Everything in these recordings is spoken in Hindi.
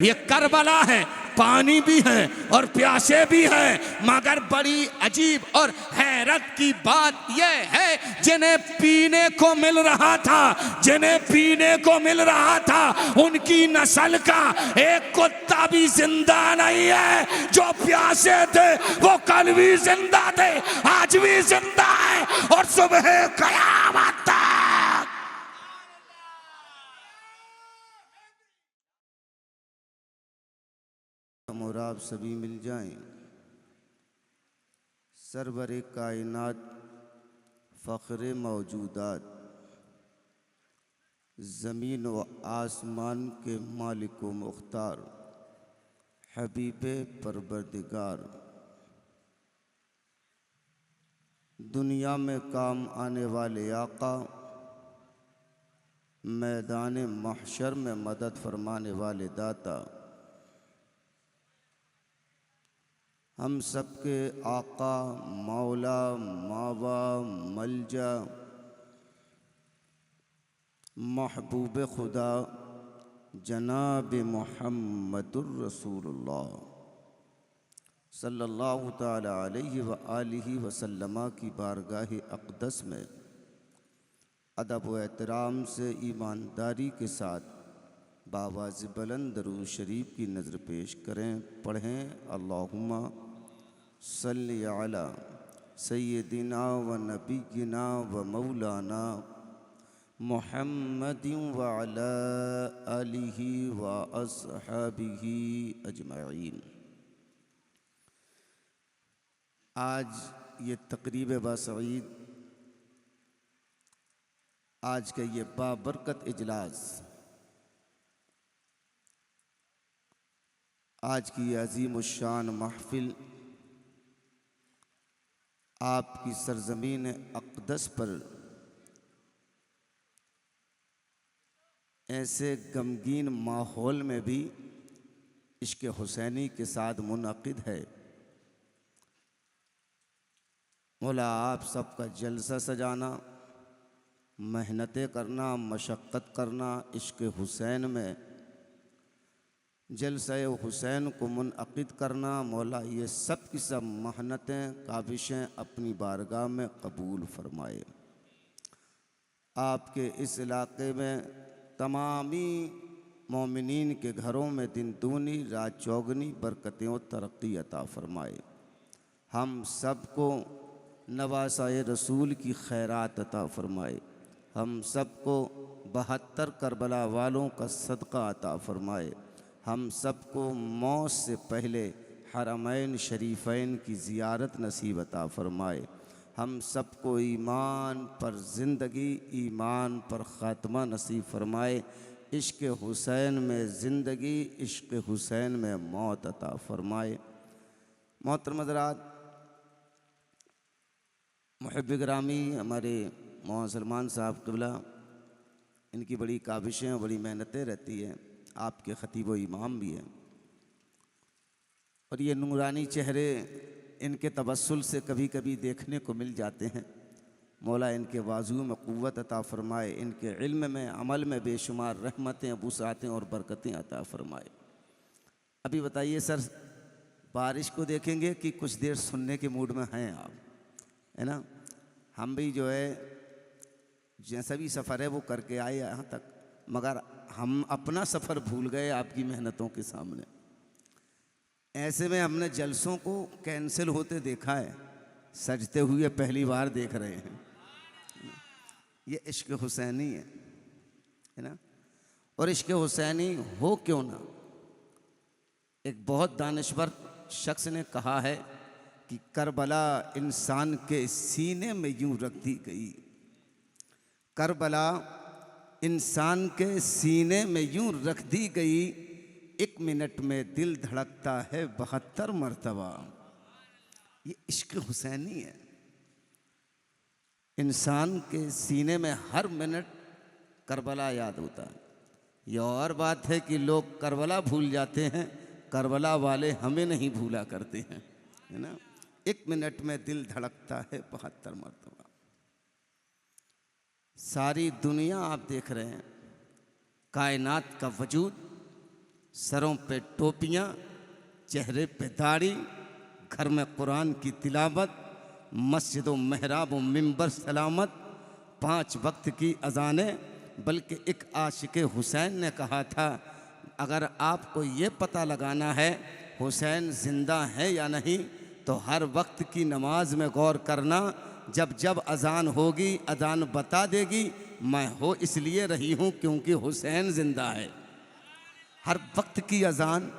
ये करबला है, पानी भी है और प्यासे भी हैं, मगर बड़ी अजीब और हैरत की बात यह है जिन्हें पीने को मिल रहा था, जिन्हें पीने को मिल रहा था, उनकी नस्ल का एक कुत्ता भी जिंदा नहीं है। जो प्यासे थे वो कल भी जिंदा थे, आज भी जिंदा है और सुबह कयामत तक। और आप सभी मिल जाएं सरवरे कायनात फ़ख्रे मौजूदात ज़मीन व आसमान के मालिक व मुख्तार हबीब परवरदिगार, दुनिया में काम आने वाले आका, मैदान महशर में मदद फरमाने वाले दाता, हम सबके आका, मौला, मावा, मलजा, महबूब खुदा जनाब मुहम्मदुर रसूलुल्लाह सल्लल्लाहु ताला अलैहि व आलिहि वसल्लम की बारगाह अक़दस में अदब व एहतराम से ईमानदारी के साथ बावाज़ बुलंद दरूद शरीफ की नज़र पेश करें। पढ़ें अल्लाहुम्मा सल्लि अला सय्यदिना व नबिय्यिना व मौलाना मुहम्मदिन व अला आलिहि व अस्हाबिहि अजमईन। आज ये तक़रीब बासईद, आज का ये बाबरकत इजलास, आज की अज़ीमुश्शान महफ़िल आपकी सरज़मीन अक़दस पर ऐसे गमगीन माहौल में भी इश्क़ हुसैनी के साथ मुनक़िद है। मौला आप सबका जलसा सजाना, मेहनतें करना, मशक्क़त करना, इश्क़ हुसैन में जलसा हुसैन को मुनअक़िद करना, मौला ये सब की सब मेहनतें, काबिशें अपनी बारगाह में कबूल फरमाए। आपके इस इलाक़े में तमामी मोमिनीन के घरों में दिन दूनी रात चौगनी बरकतें और तरक्की अता फरमाए। हम सबको नवासाए रसूल की खैरात अता फरमाए। हम सबको 72 करबला वालों का सदका अता फरमाए। हम सबको मौत से पहले हरमैन शरीफ़ैन की ज़ियारत नसीब अता फ़रमाए। हम सबको ईमान पर ज़िंदगी, ईमान पर ख़ात्मा नसीब फ़रमाए। इश्क़ हुसैन में ज़िंदगी, इश्क़ हुसैन में मौत अता फ़रमाए। मोहतरम हज़रात, मुहिब ग्रामी हमारे मौलाना सलमान साहब क़िबला, इनकी बड़ी काबिशें, बड़ी मेहनतें रहती हैं। आपके ख़तीब व इमाम भी हैं और ये नूरानी चेहरे इनके तबस्सुल से कभी कभी देखने को मिल जाते हैं। मौला इनके बाजू में क़ुव्वत अता फ़रमाए, इनके इल्म में, अमल में बेशुमार रहमतें, वुसाअतें और बरकतें अता फ़रमाए। अभी बताइए सर, बारिश को देखेंगे कि कुछ देर सुनने के मूड में हैं आप, है ना? हम भी जो है जैसा भी सफ़र है वो करके आए यहाँ तक, मगर हम अपना सफ़र भूल गए आपकी मेहनतों के सामने। ऐसे में हमने जलसों को कैंसिल होते देखा है, सजते हुए पहली बार देख रहे हैं। ये इश्क़ हुसैनी है ना? और इश्क़ हुसैनी हो क्यों ना, एक बहुत दानिश्वर शख्स ने कहा है कि करबला इंसान के सीने में यूं रख दी गई, करबला इंसान के सीने में यूं रख दी गई, 1 मिनट में दिल धड़कता है 72 मरतबा। ये इश्क़ हुसैनी है। इंसान के सीने में हर मिनट करबला याद होता है। ये और बात है कि लोग करबला भूल जाते हैं, करबला वाले हमें नहीं भूला करते हैं, है ना? 1 मिनट में दिल धड़कता है 72 मरतबा। सारी दुनिया आप देख रहे हैं, कायनात का वजूद सरों पे टोपियाँ, चेहरे पे दाढ़ी, घर में कुरान की तिलावत, मस्जिद व महराब व मिंबर सलामत, 5 वक्त की अजानें। बल्कि एक आशिक हुसैन ने कहा था, अगर आपको ये पता लगाना है हुसैन ज़िंदा है या नहीं, तो हर वक्त की नमाज में गौर करना। जब जब अजान होगी अजान बता देगी, मैं हो इसलिए रही हूँ क्योंकि हुसैन ज़िंदा है। हर वक्त की अजान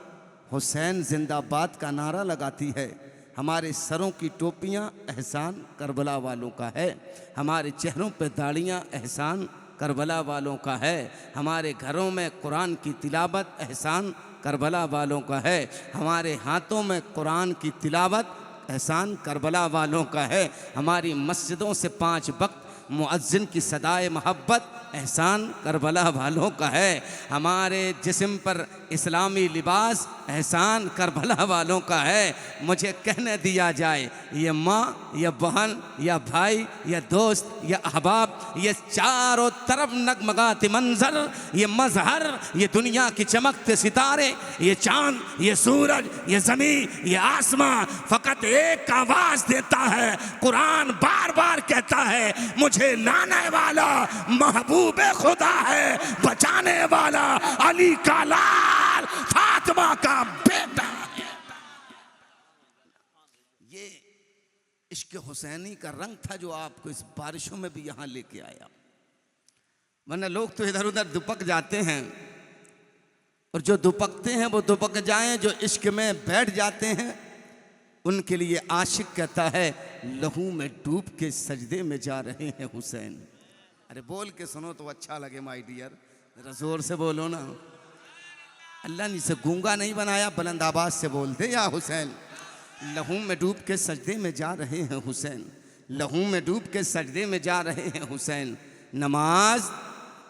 हुसैन जिंदाबाद का नारा लगाती है। हमारे सरों की टोपियाँ एहसान करबला वालों का है, हमारे चेहरों पे दाढ़ियाँ एहसान करबला वालों का है, हमारे घरों में कुरान की तिलावत एहसान करबला वालों का है, हमारे हाथों में कुरान की तिलावत एहसान करबला वालों का है, हमारी मस्जिदों से 5 वक्त मुअज्जिन की सदाए मोहब्बत एहसान करबला वालों का है, हमारे जिस्म पर इस्लामी लिबास एहसान करबला वालों का है। मुझे कहने दिया जाए, ये माँ या बहन या भाई या दोस्त या अहबाब, ये चारों तरफ नगमगाते मंजर, ये मजहर, ये दुनिया की चमकते सितारे, ये चांद, ये सूरज, ये ज़मीन, ये आसमां, फ़कत एक आवाज़ देता है। कुरान बार बार कहता है, मुझे लाने वाला महबूब खुदा है, बचाने वाला अली का लाल, फातिमा का बेटा है। ये इश्क हुसैनी का रंग था जो आपको इस बारिशों में भी यहां लेके आया। वरना लोग तो इधर उधर दुपक जाते हैं, और जो दुपकते हैं वो दुपक जाएं, जो इश्क में बैठ जाते हैं उनके लिए आशिक कहता है, लहू में डूब के सजदे में जा रहे हैं हुसैन। अरे बोल के सुनो तो अच्छा लगे माय डियर, जरा जोर से बोलो ना। अल्लाह ने इसे गूंगा नहीं बनाया, बुलंद आवाज से बोलते या हुसैन। लहू में डूब के सजदे में जा रहे हैं हुसैन, लहू में डूब के सजदे में जा रहे हैं हुसैन। नमाज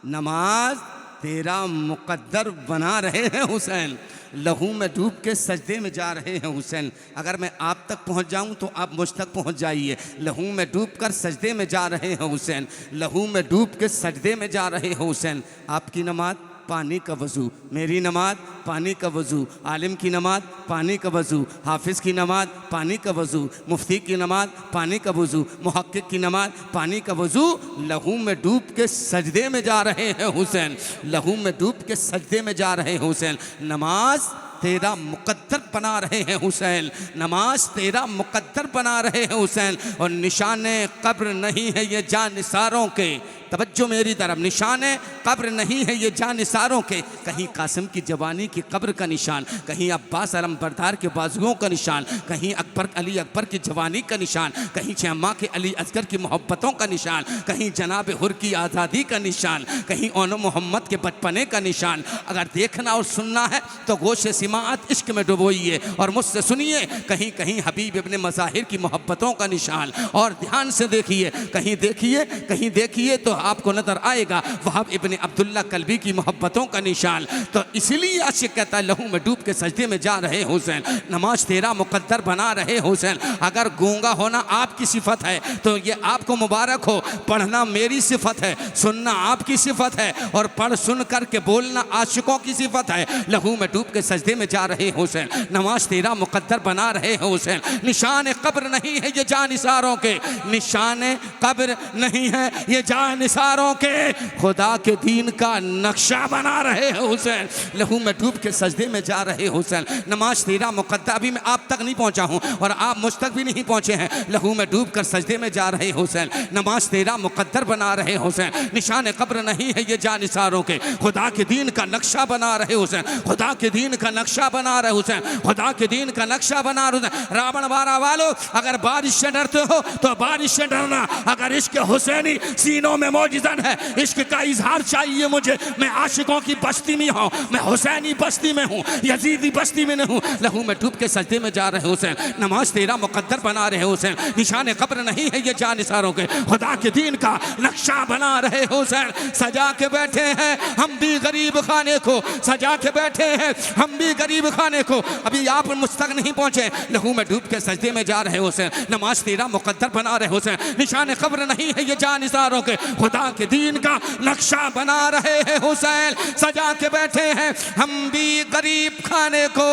नमाज तेरा मुकद्दर बना रहे हैं हुसैन, लहू में डूब के सजदे में जा रहे हैं हुसैन। अगर मैं आप तक पहुंच जाऊं तो आप मुझ तक पहुंच जाइए। लहू में डूब कर सजदे में जा रहे हैं हुसैन, लहू में डूब के सजदे में जा रहे हैं हुसैन। आपकी नमाज पानी का वज़ू, मेरी नमाज पानी का वज़ू, आलिम की नमाज पानी का वज़ू, हाफिज़ की नमाज पानी का वज़ू, मुफ्ती की नमाज पानी का वज़ू, मुहक्किक की नमाज पानी का वज़ू। लहू में डूब के सजदे में जा रहे हैं हुसैन, लहू में डूब के सजदे में जा रहे हैं हुसैन। नमाज तेरा मुकद्दर बना रहे हैं हुसैन, नमाज तेरा मुकद्दर बना रहे हैं हुसैन। और निशाने कब्र नहीं है ये जानिसारों के, तवज्जो मेरी तरफ, निशाने कब्र नहीं है ये जानिसारों के। कहीं कासिम की जवानी की कब्र का निशान, कहीं अब्बास अलम बरदार के बाजुओं का निशान, कहीं अकबर अली अकबर की जवानी का निशान, कहीं शम्मा के अली असगर की मोहब्बतों का निशान, कहीं जनाब हुर की आज़ादी का निशान, कहीं ओनो मोहम्मद के बचपने का निशान। अगर देखना और सुनना है तो गोशे सिमात इश्क में डुबोइए और मुझसे सुनिए। कहीं कहीं हबीब इब्ने मज़ाहिर की मोहब्बतों का निशान, और ध्यान से देखिए, कहीं देखिए कहीं देखिए तो आपको नजर आएगा वहाब इब्ने अब्दुल्ला कल्बी की मोहब्बतों का निशान। तो इसीलिए आशिक कहता है, लहू में डूब के सजदे में जा रहे हुसैन, नमाज तेरा मुकद्दर बना रहे हुसैन। अगर गूंगा होना आपकी सिफत है तो ये आपको मुबारक हो, पढ़ना मेरी सिफत है, सुनना आपकी सिफत है, और पढ़ सुन करके बोलना आशिकों की सिफत है। लहू में डूब के सजदे में जा रहे हुसैन, नमाज तेरा मुकद्दर बना रहे हुसैन। निशान कब्र नहीं है ये जानिसारों के, निशान कब्र नहीं है ये जानिसारों के, खुदा के दीन का नक्शा बना रहे हैं हुसैन। लहू में डूब के सजदे में जा रहे हुसैन, नमाज तेरा मुकद्दर। अभी मैं आप तक नहीं पहुंचा हूं और आप मुझ तक भी नहीं पहुंचे हैं। लहू में डूब कर सजदे में जा रहे हुसैन, नमाज तेरा मुकद्दर बना रहे हुसैन। निशान कब्र नहीं है ये जानिसारों के, खुदा के दीन का नक्शा बना रहे हुसैन, खुदा के दीन का नक्शा बना रहे हुसैन, खुदा के दीन का नक्शा बना रहे हुसैन। रावण वारा वालों, अगर बारिश से डरते हो तो बारिश से डरना, अगर इश्क हुसैनी सीनों में मौजूदन है, इश्क का इजहार चाहिए मुझे। मैं आशिकों की बस्ती में हूँ, मैं हुसैनी बस्ती में हूँ, यजीदी बस्ती में नहीं हूँ। लहू में डूब के सजदे में जा रहे हुसैन, नमाज तेरा मुकद्दर बना रहे हुसैन। निशान कब्र नहीं है ये जानिसारों के, खुदा के दीन का नक्शा बना रहे हुसैन। सजा के बैठे हैं हम भी गरीब खाने को, सजा के बैठे हैं हम भी गरीब खाने को। अभी आप मुझ तक नहीं पहुंचे। लहू में डूब के सजदे में जा रहे हुसैन, नमाज तेरा मुकद्दर बना रहे हुसैन। निशान कब्र नहीं है ये जानिसारों के, खुदा के दीन का नक्शा बना रहे हैं हुसैन, सजा के बैठे हैं हम भी गरीब खाने को,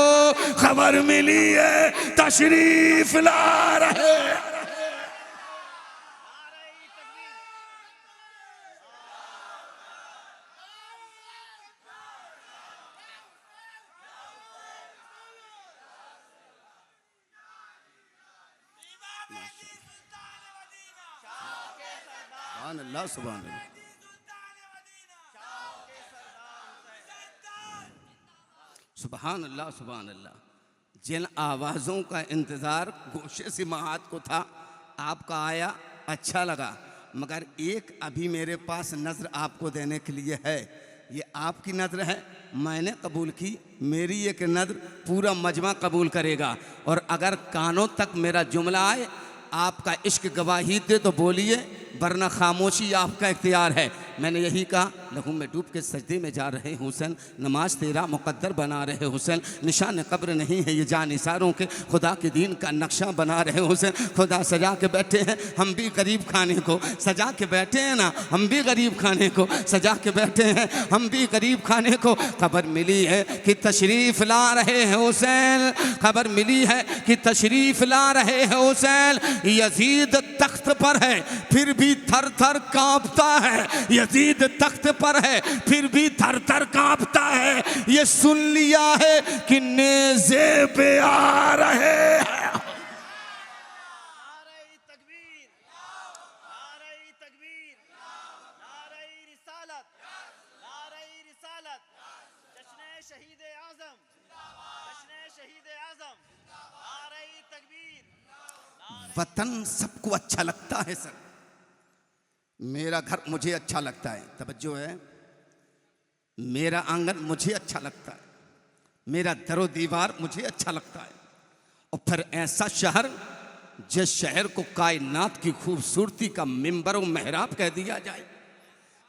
खबर मिली है तशरीफ ला रहे। सुभान अल्लाह, सुभान अल्लाह। सुभान अल्लाह, सुभान अल्लाह। जिन आवाज़ों का इंतज़ार गोशे सिमात को था, आपका आया अच्छा लगा, मगर एक अभी मेरे पास नज़र आपको देने के लिए है। ये आपकी नज़र है, मैंने कबूल की, मेरी एक नज़र पूरा मजमा कबूल करेगा। और अगर कानों तक मेरा जुमला आए, आपका इश्क गवाही दे तो बोलिए, वरना खामोशी आपका इख्तियार है। मैंने यही कहा, लहू में डूब के सजदे में जा रहे हुसैन, नमाज तेरा मुकद्दर बना रहे हुसैन, निशान कब्र नहीं है ये जान इशारों के, खुदा के दीन का नक्शा बना रहे हुसैन। खुदा सजा के बैठे हैं हम भी गरीब खाने को, सजा के बैठे हैं ना हम भी गरीब खाने को, सजा के बैठे हैं हम भी गरीब खाने को। खबर मिली है कि तशरीफ़ ला रहे हैं हुसैन, खबर मिली है कि तशरीफ़ ला रहे हैं हुसैन। यजीद तख्त पर है फिर भी थर थर कांपता है, यजीद तख्त पर है फिर भी थर थर कांपता है। ये सुन लिया है कि नेज़े पे आ रहे हैं। वतन सबको अच्छा लगता है सर, मेरा घर मुझे अच्छा लगता है, तवज्जो है, मेरा आंगन मुझे अच्छा लगता है, मेरा दरो दीवार मुझे अच्छा लगता है। और फिर ऐसा शहर जिस शहर को कायनात की खूबसूरती का मिंबर व मेहराब कह दिया जाए,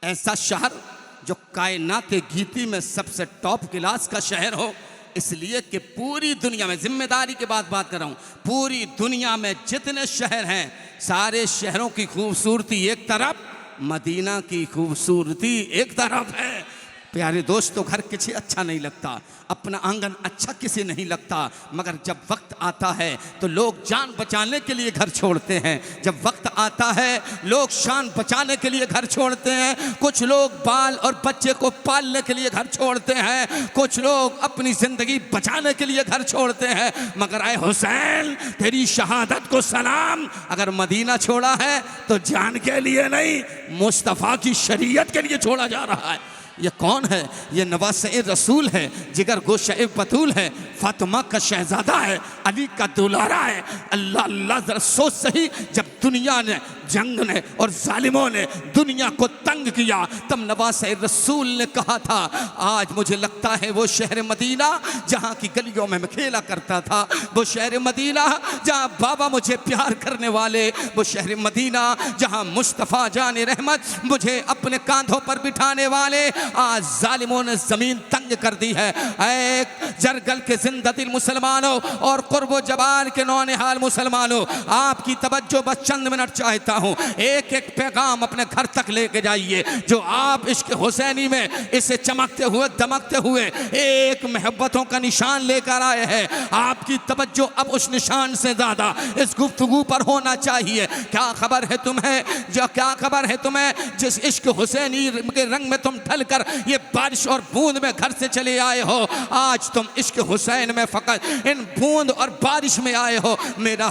ऐसा शहर जो कायनात गीती में सबसे टॉप क्लास का शहर हो, इसलिए कि पूरी दुनिया में, जिम्मेदारी के बाद बात कर रहा हूँ, पूरी दुनिया में जितने शहर हैं, सारे शहरों की खूबसूरती एक तरफ, मदीना की खूबसूरती एक तरफ है। प्यारे दोस्तों, घर किसी अच्छा नहीं लगता, अपना आंगन अच्छा किसी नहीं लगता, मगर जब वक्त आता है तो लोग जान बचाने के लिए घर छोड़ते हैं। जब वक्त आता है लोग शान बचाने के लिए घर छोड़ते हैं। कुछ लोग बाल और बच्चे को पालने के लिए घर छोड़ते हैं, कुछ लोग अपनी ज़िंदगी बचाने के लिए घर छोड़ते हैं। मगर आए हुसैन, तेरी शहादत को सलाम, अगर मदीना छोड़ा है तो जान के लिए नहीं, मुस्तफ़ा की शरीयत के लिए छोड़ा जा रहा है। ये कौन है? ये नवासे रसूल है, जिगर गोशे बतूल है, फातिमा का शहजादा है, अली का दुलारा है। अल्लाह अल्लाह, जरा सोच सही, जब दुनिया ने, जंग ने और जालिमों ने दुनिया को तंग किया, तब नवासे रसूल ने कहा था, आज मुझे लगता है वो शहर मदीना जहाँ की गलियों में मैं खेला करता था, वो शहर मदीना जहाँ बाबा मुझे प्यार करने वाले, वो शहर मदीना जहाँ मुस्तफ़ा जान रहमत मुझे अपने कांधों पर बिठाने वाले, आज जालिमों ने जमीन तंग कर दी है। एक जरगल के जिंदा दिल मुसलमानों और कुर्बो जबाल के नौनिहाल मुसलमानों, आपकी तवज्जो बस चंद मिनट चाहता हूँ। एक एक पैगाम अपने घर तक लेके जाइए, जो आप इश्क हुसैनी में इसे चमकते हुए दमकते हुए एक मोहब्बतों का निशान लेकर आए हैं। आपकी तवज्जो अब उस निशान से ज्यादा इस गुफ्तगू पर होना चाहिए। क्या खबर है तुम्हें, जो क्या खबर है तुम्हें, जिस इश्क हुसैनी के रंग में तुम ढल कर ये बारिश और बूंद में घर से चले आए हो, आज तुम इश्क हुसैन में फकत इन बूंद और बारिश में आए हो। मेरा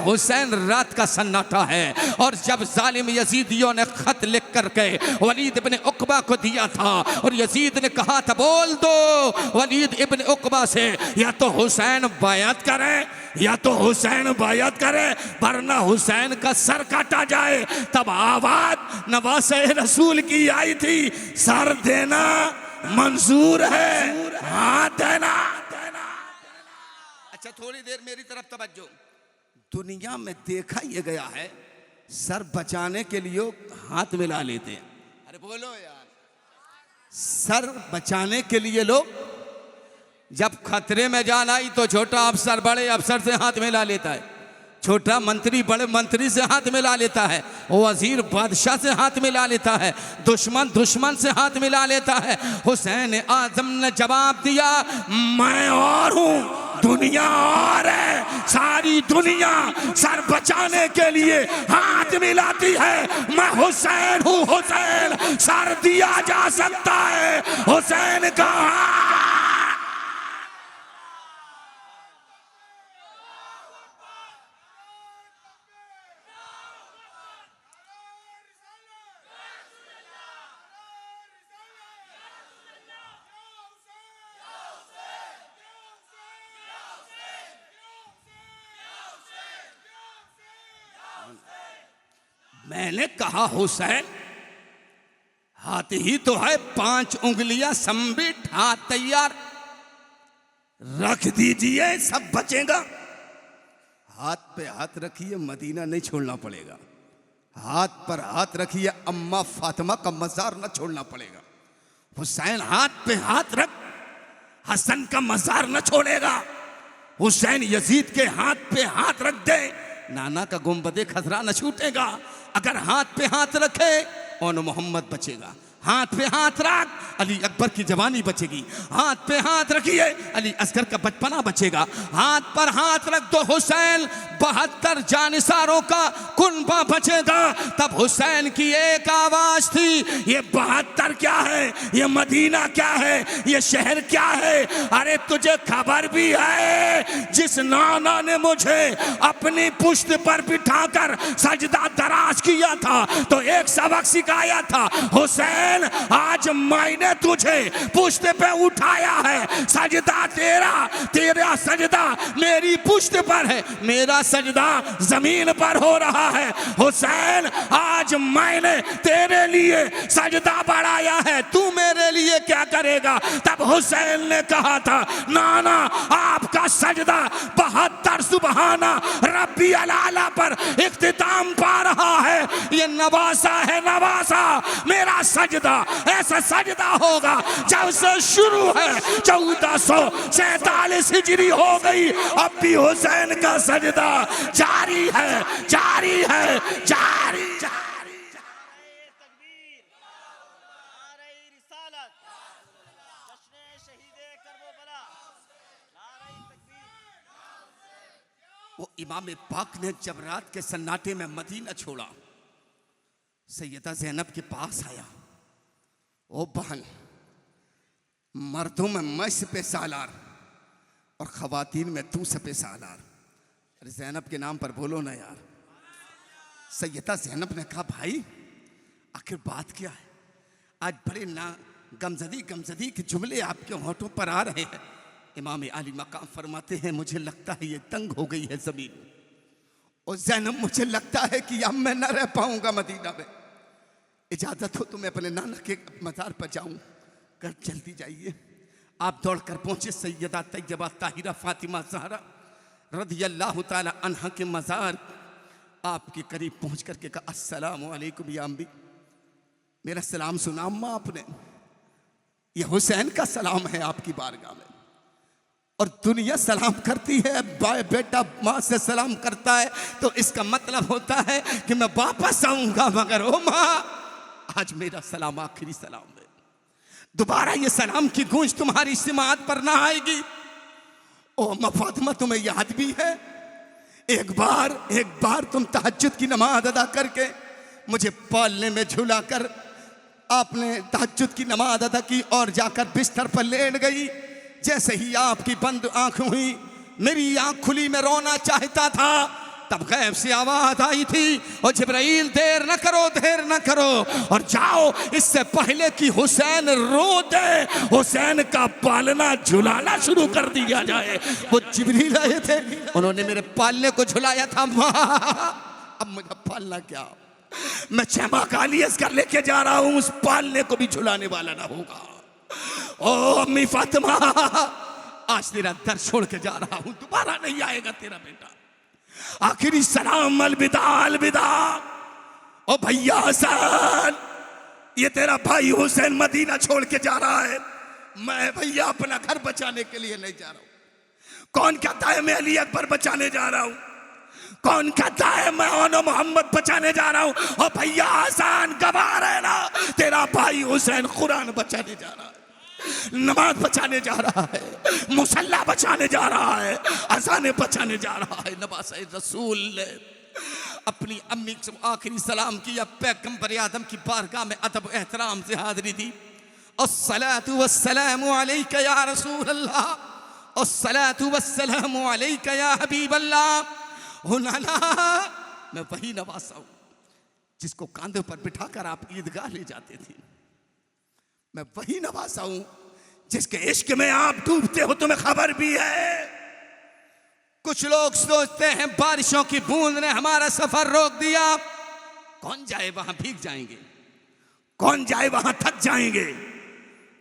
हुसैन रात का सन्नाटा है। और जब जालिम यजीदियों ने खत लिख करके वलीद इब्न उक़बा को दिया था, और यजीद ने कहा था, बोल दो वलीद इब्न उक़बा से, या तो हुसैन बायत करे, या तो हुसैन बायत करे, वरना हुसैन का सर काटा जाए। तब आवाज नवासे रसूल की आई थी, सर देना मंजूर है, हाँ देना। अच्छा, थोड़ी देर मेरी तरफ तवज्जो। दुनिया में देखा ये गया है, सर बचाने के लिए हाथ मिला लेते हैं। अरे बोलो यार, सर बचाने के लिए लोग जब खतरे में जान आई तो छोटा अफसर बड़े अफसर से हाथ मिला लेता है। छोटा मंत्री बड़े मंत्री से हाथ मिला लेता है, वजीर बादशाह से हाथ मिला लेता है, दुश्मन दुश्मन से हाथ मिला लेता है। हुसैन आजम ने जवाब दिया, मैं और हूँ, दुनिया और है। सारी दुनिया सर बचाने के लिए हाथ मिलाती है, मैं हुसैन हूँ। हुसैन, सर दिया जा सकता है, हुसैन का हाथ। मैंने कहा हुसैन, हाथ ही तो है, 5 उंगलियां संबित, हाथ तैयार, रख दीजिए, सब बचेगा। हाथ पे हाथ रखिए, मदीना नहीं छोड़ना पड़ेगा। हाथ पर हाथ रखिए, अम्मा फातिमा का मजार न छोड़ना पड़ेगा। हुसैन हाथ पे हाथ रख, हसन का मजार न छोड़ेगा। हुसैन यजीद के हाथ पे हाथ रख दे, नाना का गुंबदे खजरा न छूटेगा। अगर हाथ पे हाथ रखे, और मोहम्मद बचेगा। हाथ पे हाथ रख, अली अकबर की जवानी बचेगी। हाथ पे हाथ रखिए, अली असगर का बचपना बचेगा। हाथ पर हाथ रख दो, हुसैन 72 जानिसारों का कुनबा बचेगा। तब हुसैन की एक आवाज थी, ये 72 क्या है, ये मदीना क्या है, ये शहर क्या है। अरे तुझे खबर भी है, जिस नाना ने मुझे अपनी पुश्त पर बिठाकर सजदा दराज किया था तो एक सबक सिखाया था, हुसैन आज मैंने तुझे पुश्त पे उठाया है। सजदा तेरा, तेरा सजदा मेरी पुश्त पर है, मेरा सजदा जमीन पर हो रहा है। हुसैन आज मैंने तेरे लिए सजदा बढ़ाया है, तू मेरे लिए क्या करेगा। तब हुसैन ने कहा था, नाना आपका सजदा 72 सुबहाना रब्बी अलाला पर इख्तिताम पा रहा है। ये नवासा है, नवासा। मेरा सजदा ऐसा सजदा होगा जब से शुरू है 1447 हिजरी हो गई, अब भी हुसैन का सजदा जारी है, जारी है, जारी जारी। वो इमाम पाक ने जब रात के सन्नाटे में मदीना छोड़ा, सैयदा ज़ैनब के पास आया, ओ बहन, मर्दों में मैं सपे सालार और ख़वातीन में तू सपे सालार। अरे ज़ैनब के नाम पर बोलो ना यार। सैयदा ज़ैनब ने कहा, भाई आखिर बात क्या है। आज बड़े ना गमजदी के जुमले आपके होठों पर आ रहे हैं। इमाम आली मकाम फरमाते हैं, मुझे लगता है ये तंग हो गई है ज़मीन। और ज़ैनब, मुझे लगता है कि अब मैं न रह पाऊंगा मदीना में, इजाज़त हो तो मैं अपने नाना के मज़ार पर जाऊं। कर जल्दी जाइए। आप दौड़कर पहुंचे सैयदा तैयबा ताहिरा फातिमा ज़हरा रज़ियल्लाहु ताला अन्हा के मज़ार। आपके करीब पहुंच करके कहा, अस्सलामु अलैकुम या अम्मी। मेरा सलाम सुना अम्मा आपने? यह हुसैन का सलाम है आपकी बारगाह में। और दुनिया सलाम करती है, बेटा माँ से सलाम करता है तो इसका मतलब होता है कि मैं वापस आऊंगा, मगर ओ माँ, आज मेरा सलाम आखिरी सलाम है। दोबारा ये सलाम की गूंज तुम्हारी सिमात पर ना आएगी। ओ अम्मा फातिमा, तुम्हें याद भी है, एक बार तुम तहज्जुद की नमाज अदा करके मुझे पालने में झुलाकर आपने तहज्जुद की नमाज अदा की और जाकर बिस्तर पर लेट गई। जैसे ही आपकी बंद आंख हुई, मेरी आंख खुली, मैं रोना चाहता था, तब गैब से आवाज आई थी, और जिब्राइल देर न करो और जाओ, इससे पहले कि हुसैन रो दे, हुसैन का पालना झुलाना शुरू कर दिया जाए। वो जिब्रील आए थे, उन्होंने मेरे पालने को झुलाया था। अब मुझे पालना क्या, मैं क्षमा काली असगर लेके जा रहा हूं, उस पालने को भी झुलाने वाला ना होगा। ओ अम्मी फातिमा, आज तेरा दर छोड़ के जा रहा हूं, दोबारा नहीं आएगा तेरा बेटा। आखिरी सलाम, अलविदा अलविदा। ओ भैया हसन, ये तेरा भाई हुसैन मदीना छोड़ के जा रहा है। मैं भैया अपना घर बचाने के लिए नहीं जा रहा हूं। कौन कहता है मैं अली अकबर बचाने जा रहा हूं? कौन कहता है मैं ओनो मोहम्मद बचाने जा रहा हूं? और भैया आसान गवाह रहना, तेरा भाई हुसैन कुरान बचाने जा रहा है, नमाज बचाने जा रहा है, मुसल्ला बचाने जा रहा है, अज़ाने बचाने जा रहा है। नवासे रसूल ने अपनी अम्मी से आखिरी सलाम किया, पैगंबर आदम की बारगाह में अदब एहतराम से हाज़िरी दी। अस्सलातु वस्सलामु अलैका या रसूल अल्लाह, अस्सलातु वस्सलामु अलैका या हबीब अल्लाह। नाना, मैं वही नवासा हूं जिसको कांधे पर बिठाकर आप ईदगाह ले जाते थे। मैं वही नवासा हूं जिसके इश्क में आप डूबते हो, तुम्हें खबर भी है। कुछ लोग सोचते हैं बारिशों की बूंद ने हमारा सफर रोक दिया। कौन जाए वहां, भीग जाएंगे। कौन जाए वहां, थक जाएंगे।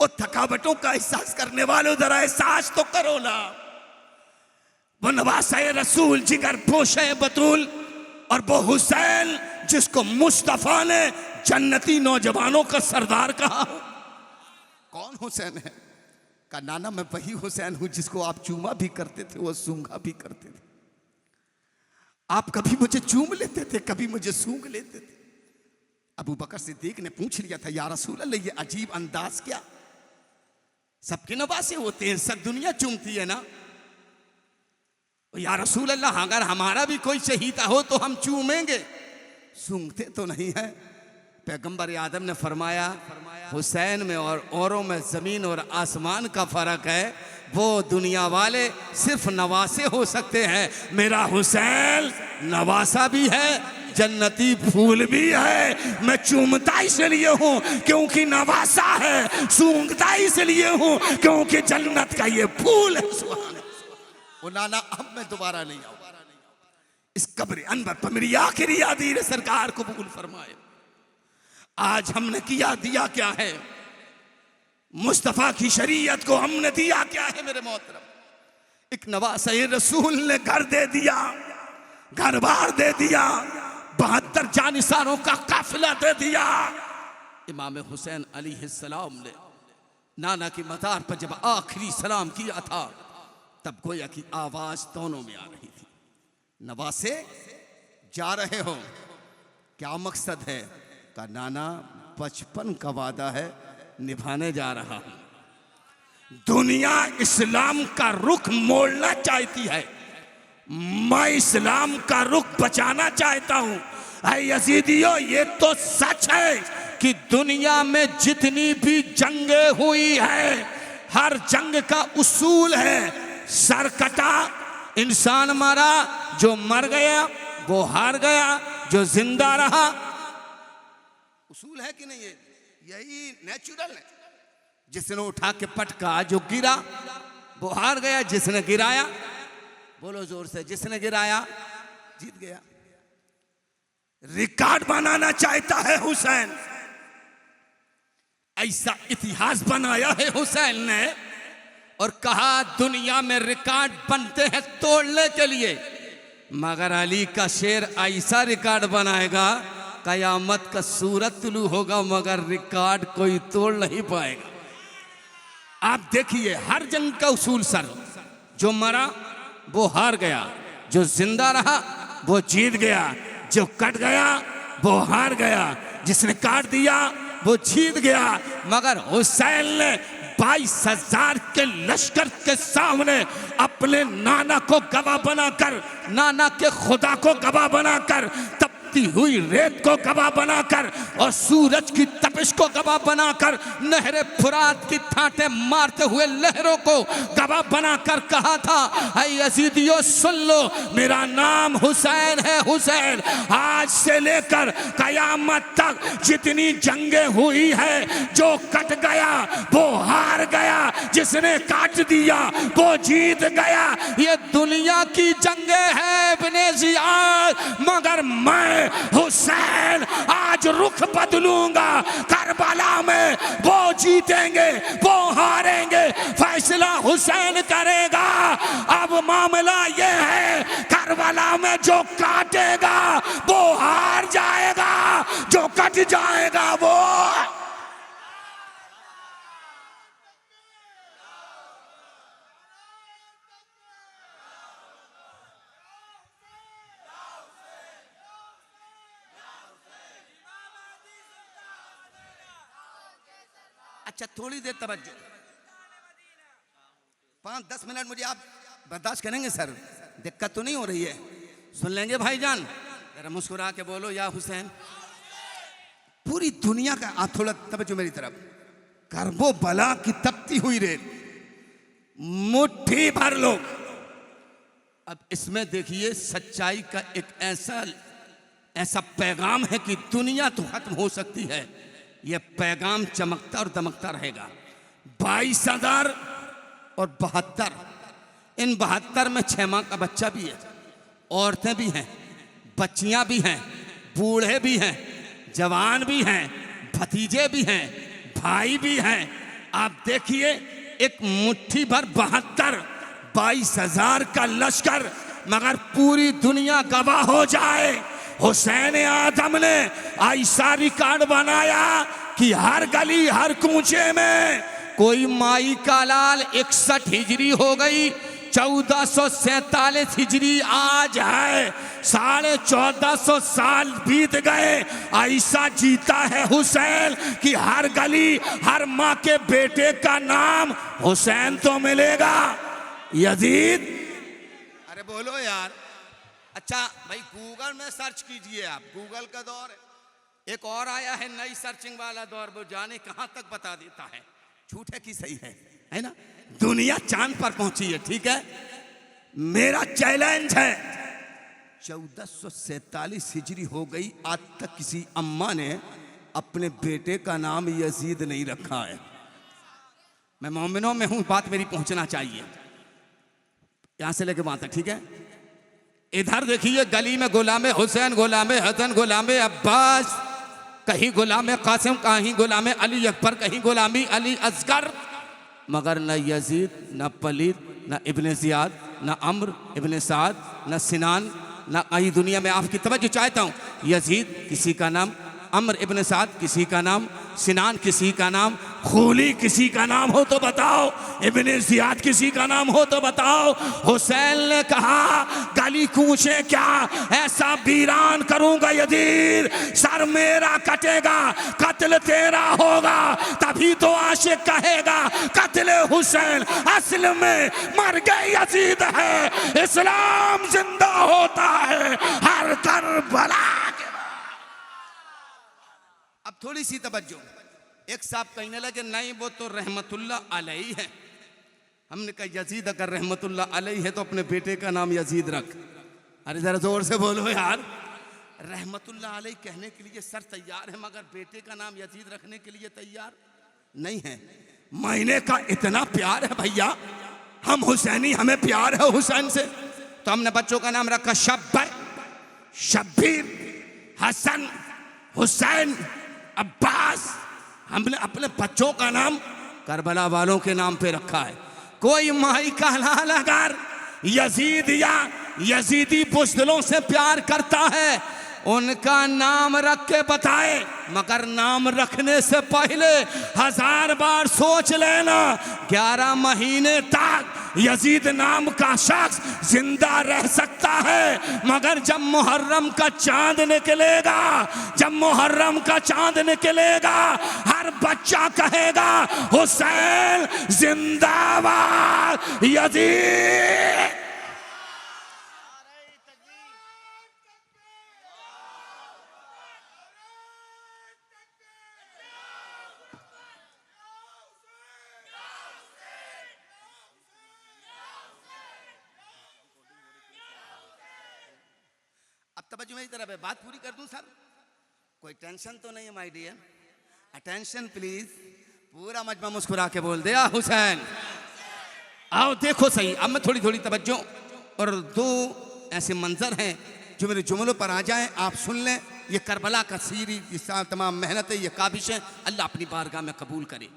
और थकावटों का एहसास करने वालों, जरा एहसास तो करो ना। वो नवासे रसूल, जिगर पोशे बतूल, और वो हुसैन जिसको मुस्तफा ने जन्नती नौजवानों का सरदार कहा। कौन हुसैन है? का नाना, मैं वही हुसैन हूं जिसको आप चूमा भी करते थे, वो सूंघा भी करते थे। आप कभी मुझे चूम लेते थे, कभी मुझे सूंघ लेते थे। अबू बकर सिद्दीक ने पूछ लिया था, या रसूल अल्लाह, ये अजीब अंदाज क्या? सबके नवासे होते हैं, सब दुनिया चूमती है ना। या रसूल अल्लाह, अगर हमारा भी कोई शहीदा हो तो हम चूमेंगे, सूंघते तो नहीं है। पैगंबर आदम ने फरमाया, हुसैन में और औरों में ज़मीन और आसमान का फ़र्क है। वो दुनिया वाले सिर्फ नवासे हो सकते हैं, मेरा हुसैन नवासा भी है, जन्नती फूल भी है। मैं चूमता इसलिए हूँ क्योंकि नवासा है, सूंघता इसलिए हूँ क्योंकि जन्नत का ये फूल है। सुभान अल्लाह। वो नाना, अब मैं दोबारा नहीं आऊँ। इस कब्र अनवर पर मेरी आखिरी यादीर सरकार कबूल फरमाए। आज हमने किया दिया क्या है? मुस्तफा की शरीयत को हमने दिया क्या है मेरे मोहतरम? एक नवासे रसूल ने घर दे दिया, घर बार दे दिया, 72 जानिसारों का काफिला दे दिया। इमाम हुसैन अलैहिस्सलाम ने नाना की मज़ार पर जब आखिरी सलाम किया था, तब गोया की आवाज दोनों में आ रही थी। नवासे जा रहे हो, क्या मकसद है? का नाना, बचपन का वादा है, निभाने जा रहा हूं। दुनिया इस्लाम का रुख मोड़ना चाहती है, मैं इस्लाम का रुख बचाना चाहता हूं। ऐ यजीदियों, ये तो सच है कि दुनिया में जितनी भी जंगें हुई है, हर जंग का उसूल है, सर कटा इंसान मरा, जो मर गया वो हार गया, जो जिंदा रहा। उसूल है कि नहीं? यही नेचुरल है। जिसने उठा के पटका, जो गिरा वो हार गया, जिसने गिराया, बोलो जोर से, जिसने गिराया जीत गया। रिकॉर्ड बनाना चाहता है हुसैन, ऐसा इतिहास बनाया है हुसैन ने, और कहा दुनिया में रिकॉर्ड बनते हैं तोड़ने के लिए, मगर अली का शेर ऐसा रिकॉर्ड बनाएगा, कयामत का सूरत तुलू होगा, मगर रिकॉर्ड कोई तोड़ नहीं पाएगा। आप देखिए, हर जंग का उसूल सर, जो मरा वो हार गया, जो जिंदा रहा वो जीत गया, जो कट गया वो हार गया, जिसने काट दिया वो जीत गया। मगर हुसैन ने 22,000 के लश्कर के सामने अपने नाना को गवाह बनाकर, नाना के खुदा को गवाह बनाकर, तपती हुई रेत को गवाह बनाकर, और सूरज की तपिश को गवाह बनाकर, नहरे फुरात की ठाटे मारते हुए लहरों को गवाह बनाकर कहा था, ऐ यजीदियों सुन लो, मेरा नाम हुसैन है। हुसैन आज से लेकर कयामत तक जितनी जंगें हुई है, जो कट गया वो हार गया, जिसने काट दिया वो जीत गया। ये दुनिया की जंगें हैं इब्ने जियाद, मगर मैं हुसैन आज रुख बदलूंगा। करबला में वो जीतेंगे, वो हारेंगे, फैसला हुसैन करेगा। अब मामला ये है, करबला में जो काटेगा वो हार जाएगा, जो कट जाएगा वो। अच्छा थोड़ी देर तवज्जो, 5-10 मिनट मुझे आप बर्दाश्त करेंगे सर? दिक्कत तो नहीं हो रही है? सुन लेंगे भाईजान? जरा मुस्कुरा के बोलो या हुसैन। पूरी दुनिया का, आप थोड़ा तवज्जो मेरी तरफ, करबो बला की तपती हुई रेत, मुट्ठी भर लोग। अब इसमें देखिए सच्चाई का एक ऐसा पैगाम है कि दुनिया तो खत्म हो सकती है, यह पैगाम चमकता और दमकता रहेगा। 22,000 और 72, इन 72 में 6 माह का बच्चा भी है, औरतें भी हैं, बच्चियां भी हैं, बूढ़े भी हैं, जवान भी हैं, भतीजे भी हैं, भाई भी हैं। आप देखिए एक मुट्ठी भर 22,000 का लश्कर, मगर पूरी दुनिया गवाह हो जाए। हुसैन आदम ने ऐसा रिकॉर्ड बनाया कि हर गली हर कूचे में कोई माई का लाल 61 हिजरी हो गई, 1447 हिजरी आज है, 1450 साल बीत गए। ऐसा जीता है हुसैन कि हर गली हर माँ के बेटे का नाम हुसैन तो मिलेगा। यजीद, अरे बोलो यार। अच्छा भाई गूगल में सर्च कीजिए आप, गूगल का दौर है। एक और आया है नई सर्चिंग वाला दौर, वो जाने कहां तक बता देता है, झूठ है कि सही है ना? दुनिया चांद पर पहुंची है, ठीक है? मेरा चैलेंज है, 1447 हिजरी हो गई, आज तक किसी अम्मा ने अपने बेटे का नाम यजीद नहीं रखा है। मैं मोमिनों में हूं, बात मेरी पहुंचना चाहिए, यहां से लेके वहां तक, ठीक है? इधर देखिए गली में गुलाम हुसैन, गुलाम हसन, गुलाम अब्बास, कहीं गुलाम कासिम, कहीं गुलाम अली अकबर, कहीं गुलामी अली असगर, मगर न यजीद, न पलीद, न इब्ने जियाद, न अम्र इब्ने साद, न सिनान, न आई दुनिया में। आपकी तवज्जो चाहता हूँ, यजीद किसी का नाम, अम्र इब्ने साद किसी का नाम, सिनान किसी का नाम, खूली किसी का नाम हो तो बताओ, इब्ने जियाद किसी का नाम हो तो बताओ। हुसैन ने कहा गली कूचे क्या, ऐसा वीरान करूंगा यजीद, सर मेरा कटेगा, कत्ल तेरा होगा, तभी तो आशिक कहेगा कत्ल हुसैन असल में मर गए यजीद है। इस्लाम जिंदा होता है हर करबला के। अब थोड़ी सी तवज्जो, एक साहब कहने लगे नहीं वो तो रहमतुल्लाह अलैहि है। हमने कहा यजीद अगर रहमतुल्लाह अलैहि है तो अपने बेटे का नाम यजीद रख। अरे जरा जोर से बोलो यार। रहमतुल्लाह अलैहि कहने के लिए सर तैयार है, मगर बेटे का नाम यजीद रखने के लिए तैयार नहीं है। महीने का इतना प्यार है भैया, हम हुसैनी, हमें प्यार है हुसैन से, तो हमने बच्चों का नाम रखा शब्बर, शब्बीर, हसन, हुसैन, अब्बास। हमने अपने बच्चों का नाम करबला वालों के नाम पे रखा है। कोई माई का लाल अगर यजीद या यजीदी बुज़दिलों से प्यार करता है, उनका नाम रख के बताए, मगर नाम रखने से पहले 1000 बार सोच लेना। 11 महीने तक यजीद नाम का शख्स जिंदा रह सकता है, मगर जब मुहर्रम का चांद निकलेगा, जब मुहर्रम का चांद निकलेगा, हर बच्चा कहेगा हुसैन जिंदाबाद यजीद। तवज्जो मेरी तरफ है, बात पूरी कर दूं सर? कोई टेंशन तो नहीं है माय डियर? Attention please. पूरा मजमा मुस्कुरा के बोल दिया हुसैन। आओ देखो सही, अब मैं थोड़ी थोड़ी तवज्जो, और 2 ऐसे मंजर हैं जो मेरे जुमलों पर आ जाएं, आप सुन लें। ये करबला का सीरी, ये तमाम मेहनत है, ये काबिश है, अल्लाह अपनी बारगाह में कबूल करे।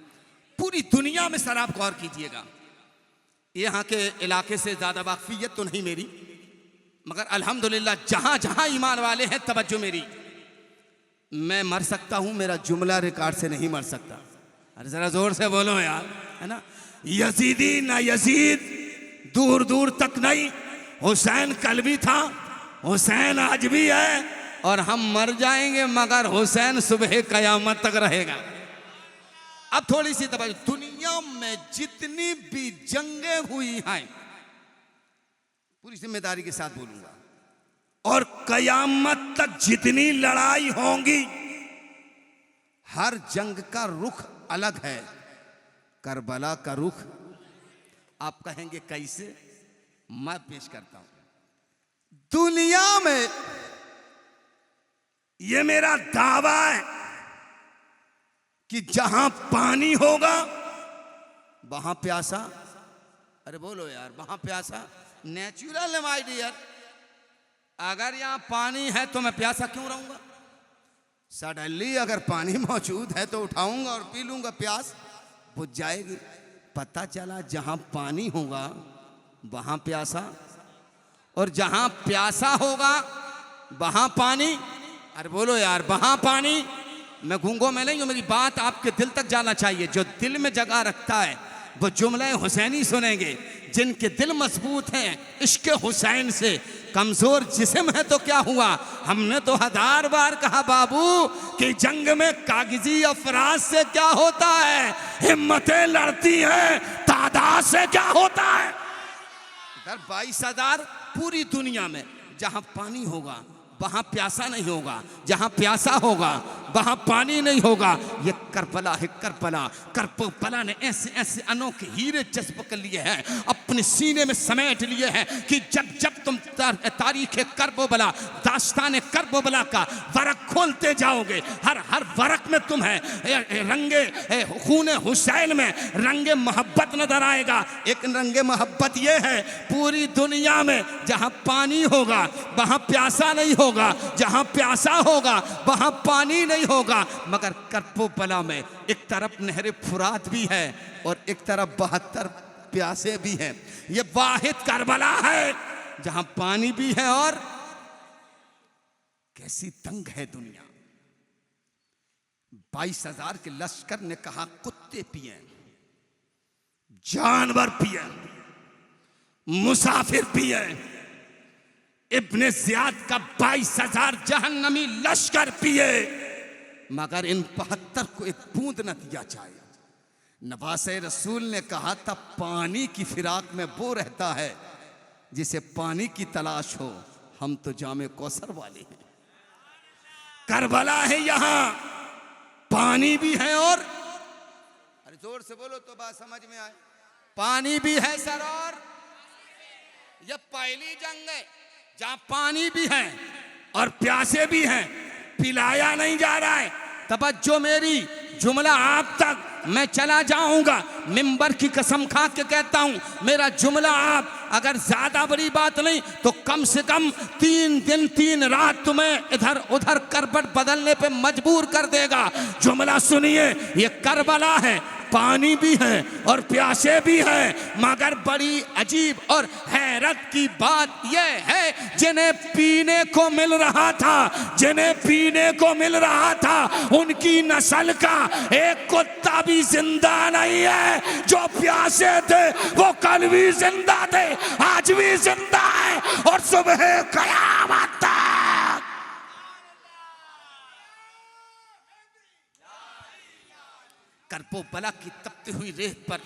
पूरी दुनिया में सर आप गौर कीजिएगा, यहाँ के इलाके से ज़्यादा वाकफियत तो नहीं मेरी, मगर अल्हम्दुलिल्लाह जहां जहां ईमान वाले हैं, तवज्जो मेरी, मैं मर सकता हूं, मेरा जुमला रिकॉर्ड से नहीं मर सकता। अरे जरा जोर से बोलो यार, है ना? यजीदी ना यजीद दूर दूर तक नहीं, हुसैन कल भी था, हुसैन आज भी है, और हम मर जाएंगे मगर हुसैन सुबह कयामत तक रहेगा। अब थोड़ी सी तवज्जो, दुनिया में जितनी भी जंगें हुई हैं, पूरी जिम्मेदारी के साथ बोलूंगा, और कयामत तक जितनी लड़ाई होंगी, हर जंग का रुख अलग है। करबला का रुख आप कहेंगे कैसे? मैं पेश करता हूं। दुनिया में ये मेरा दावा है कि जहां पानी होगा वहां प्यासा, अरे बोलो यार, वहां प्यासा नेचुरल है माय डियर। अगर यहां पानी है तो मैं प्यासा क्यों रहूंगा? सडनली अगर पानी मौजूद है तो उठाऊंगा और पी लूंगा, प्यास बुझ जाएगी। पता चला जहां पानी होगा वहां प्यासा, और जहां प्यासा होगा वहां पानी। अरे बोलो यार, वहां पानी। मैं गूंगों में नहीं हूं, मेरी बात आपके दिल तक जाना चाहिए। जो दिल में जगह रखता है वो जुमले हुसैनी सुनेंगे। जिनके दिल मजबूत हैं इश्क हुसैन से, कमजोर जिस्म है तो क्या हुआ? हमने तो 1000 बार कहा बाबू कि जंग में कागजी अफराज से क्या होता है, हिम्मतें लड़ती हैं, तादाद से क्या होता है। इधर 22,000 पूरी दुनिया में, जहां पानी होगा वहां प्यासा नहीं होगा, जहां प्यासा होगा वहां पानी नहीं होगा। ये करबला है, करबला। करबला ने ऐसे ऐसे अनोखे हीरे जज्ब कर लिए हैं, अपने सीने में समेट लिए हैं कि जब जब तुम तारीख करबला, दास्तान करबला का वरक खोलते जाओगे, हर हर वरक में तुम्हें रंगे खून हुसैन में रंगे मोहब्बत नजर आएगा। एक रंगे मोहब्बत ये है, पूरी दुनिया में जहां पानी होगा वहां प्यासा नहीं होगा, जहां प्यासा होगा वहां पानी नहीं होगा। मगर करबला में एक तरफ नहर फुरात भी है और एक तरफ 72 प्यासे भी हैं। ये वाहिद करबला है जहां पानी भी है। और कैसी तंग है दुनिया। 22,000 के लश्कर ने कहा कुत्ते पिए, जानवर पिए, मुसाफिर पिए। इब्ने ज़ियाद का 22,000 जहन्नमी लश्कर पिए, मगर इन 72 को एक बूंद न दिया जाए। नवासे रसूल ने कहा था पानी की फिराक में वो रहता है जिसे पानी की तलाश हो। हम तो जामे कौसर वाले हैं। करबला है, यहां पानी भी है और, अरे जोर से बोलो तो बात समझ में आए। पानी भी है सर, और यह पहली जंग है जहां पानी भी है और प्यासे भी हैं, पिलाया नहीं जा रहा है। तवज्जो मेरी, जुमला आप तक मैं चला जाऊंगा। मिंबर की कसम खा के कहता हूं, मेरा जुमला आप, अगर ज्यादा बड़ी बात नहीं तो कम से कम 3 दिन 3 रात तुम्हें इधर उधर करबट बदलने पे मजबूर कर देगा। जुमला सुनिए, ये करबला है, पानी भी है और प्यासे भी हैं, मगर बड़ी अजीब और हैरत की बात यह है जिन्हें पीने को मिल रहा था, जिन्हें पीने को मिल रहा था, उनकी नस्ल का एक कुत्ता भी जिंदा नहीं है। जो प्यासे थे वो कल भी जिंदा थे, आज भी जिंदा है और सुबह कयामत तक। करबला की तपती हुई रेत पर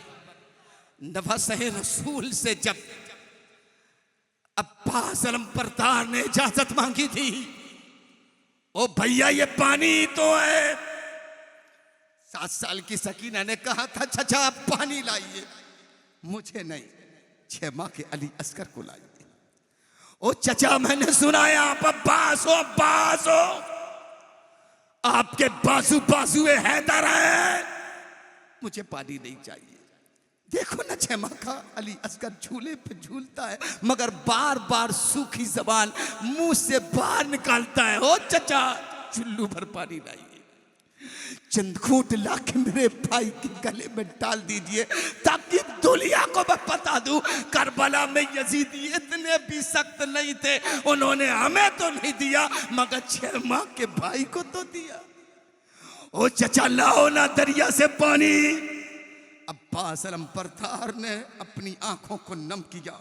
नवासे रसूल से जब अब्बास अलमबरदार ने इजाजत मांगी थी, ओ भैया ये पानी तो है। 7 साल की सकीना ने कहा था चाचा आप पानी लाइए, मुझे नहीं 6 माह के अली अस्कर को लाइए। ओ चचा मैंने सुना है आप अब्बास हो, अब्बास हो, आपके बाजू बाजुए हैदर है, मुझे पानी नहीं चाहिए। देखो ना 6 माह का अली अस्कर झूले पे झूलता है मगर बार बार सूखी जबान मुंह से बाहर निकालता है, ओ चचा चुल्लू भर पानी लाइए, चंद घूंट लाके मेरे भाई के गले में डाल दीजिए ताकि दुनिया को मैं बता दूं करबला में यजीदी इतने भी सख्त नहीं थे। उन्होंने हमें तो नहीं दिया मगर 6 माह के भाई को तो दिया। ओ चचा लाओ ना दरिया से पानी। अब्बास अलमबरदार ने अपनी आंखों को नम किया,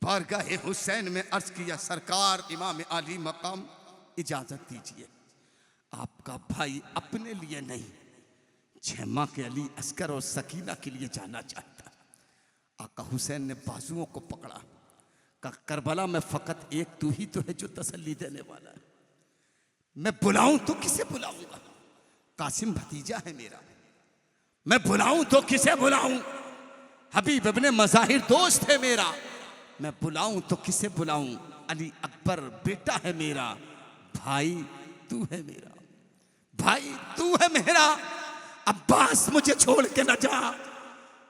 बारगाह हुसैन में अर्ज किया सरकार इमाम आली मकाम इजाजत दीजिए, आपका भाई अपने लिए नहीं छेमा के अली अस्कर और सकीना के लिए जाना चाहता। आका हुसैन ने बाजुओं को पकड़ा, कहा करबला में फकत एक तू ही तो है जो तसल्ली देने वाला है। मैं बुलाऊं तो किसे बुलाऊंगा? कासिम भतीजा है मेरा, मैं बुलाऊं तो किसे बुलाऊं? हबीब इब्ने मज़ाहिर दोस्त है मेरा, मैं बुलाऊं तो किसे बुलाऊं? अली अकबर बेटा है मेरा, भाई तू है मेरा, भाई तू है मेरा। अब्बास मुझे छोड़ के न जा।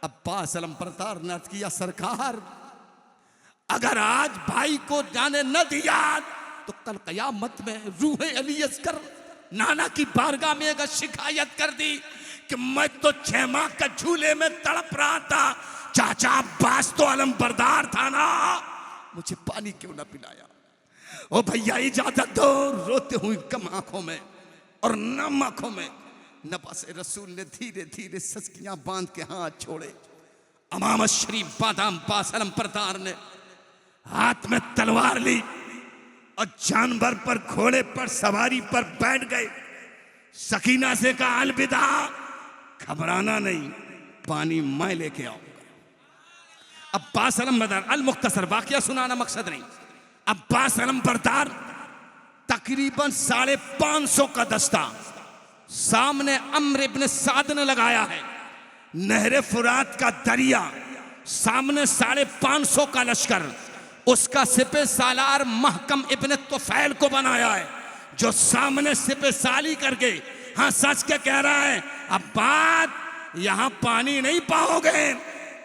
अब्बास अलमबरदार ने अर्ज़ किया, सरकार अगर आज भाई को जाने न दिया तो कल कयामत में रूह अली अस्कर नाना की बारगाह में अगर शिकायत कर दी कि मैं तो 6 माह का झूले में तड़प रहा था, चाचा अब्बास तो अलमबरदार था ना, मुझे पानी क्यों ना पिलाया? ओ भैया इजाजत दो। रोते हुए कम आंखों में और नम आंखों में नवासे रसूल ने धीरे धीरे सस्कियां बांध के हाथ छोड़े। अमाम शरीफ बादाम पास अलमबरदार ने हाथ में तलवार ली और जानवर पर घोड़े पर सवारी पर बैठ गए। सकीना से कहा अलविदा, घबराना नहीं, पानी मैं लेके आऊंगा। अब्बास अलमबरदार, अल मुख्तसर वाकया सुनाना मकसद नहीं। अब्बास अलमबरदार तकरीबन 550 का दस्ता सामने अम्र इब्न साद ने लगाया है। नहरे फुरात का दरिया सामने 550 का लश्कर, उसका सिपे सालार महकम इब्न तुफैल को बनाया है, जो सामने सिपे साली करके हाँ सच के कह रहा है, अब्बास यहां पानी नहीं पाओगे,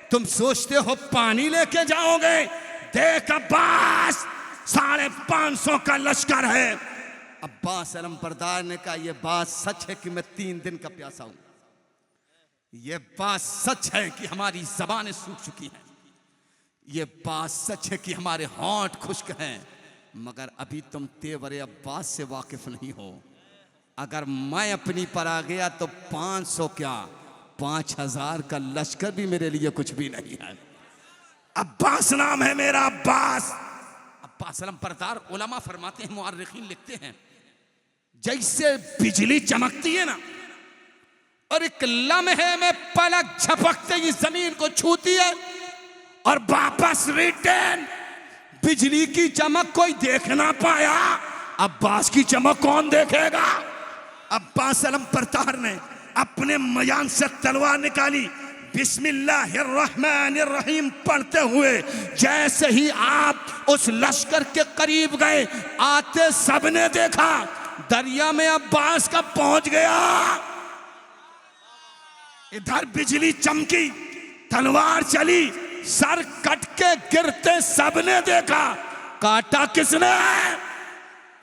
तुम सोचते हो पानी लेके जाओगे, देख अब्बास 550 का लश्कर है। अब्बास अलमबरदार ने कहा यह बात सच है कि मैं 3 दिन का प्यासा हूं, यह बात सच है कि हमारी जबानें सूख चुकी हैं, यह बात सच है कि हमारे होंठ खुश्क हैं, मगर अभी तुम तेवरे अब्बास से वाकिफ नहीं हो। अगर मैं अपनी पर आ गया तो 500 क्या 5000 का लश्कर भी मेरे लिए कुछ भी नहीं है। अब्बास नाम है मेरा, अब्बास। अब्बास अलमबरदार उलमा फरमाते हैं, मुअर्रिखीन लिखते हैं, जैसे बिजली चमकती है ना और एक लम्हे में पलक झपकते ही जमीन को छूती है और वापस रिटर्न, बिजली की चमक कोई देख ना पाया, अब्बास की चमक कौन देखेगा? अब्बास अलमबरदार ने अपने मयान से तलवार निकाली, बिस्मिल्लाहिर्रहमानिर्रहीम पढ़ते हुए जैसे ही आप उस लश्कर के करीब गए, आते सबने देखा दरिया में अब्बास का पहुंच गया। इधर बिजली चमकी, तलवार चली, सर कट के गिरते सबने देखा, काटा किसने?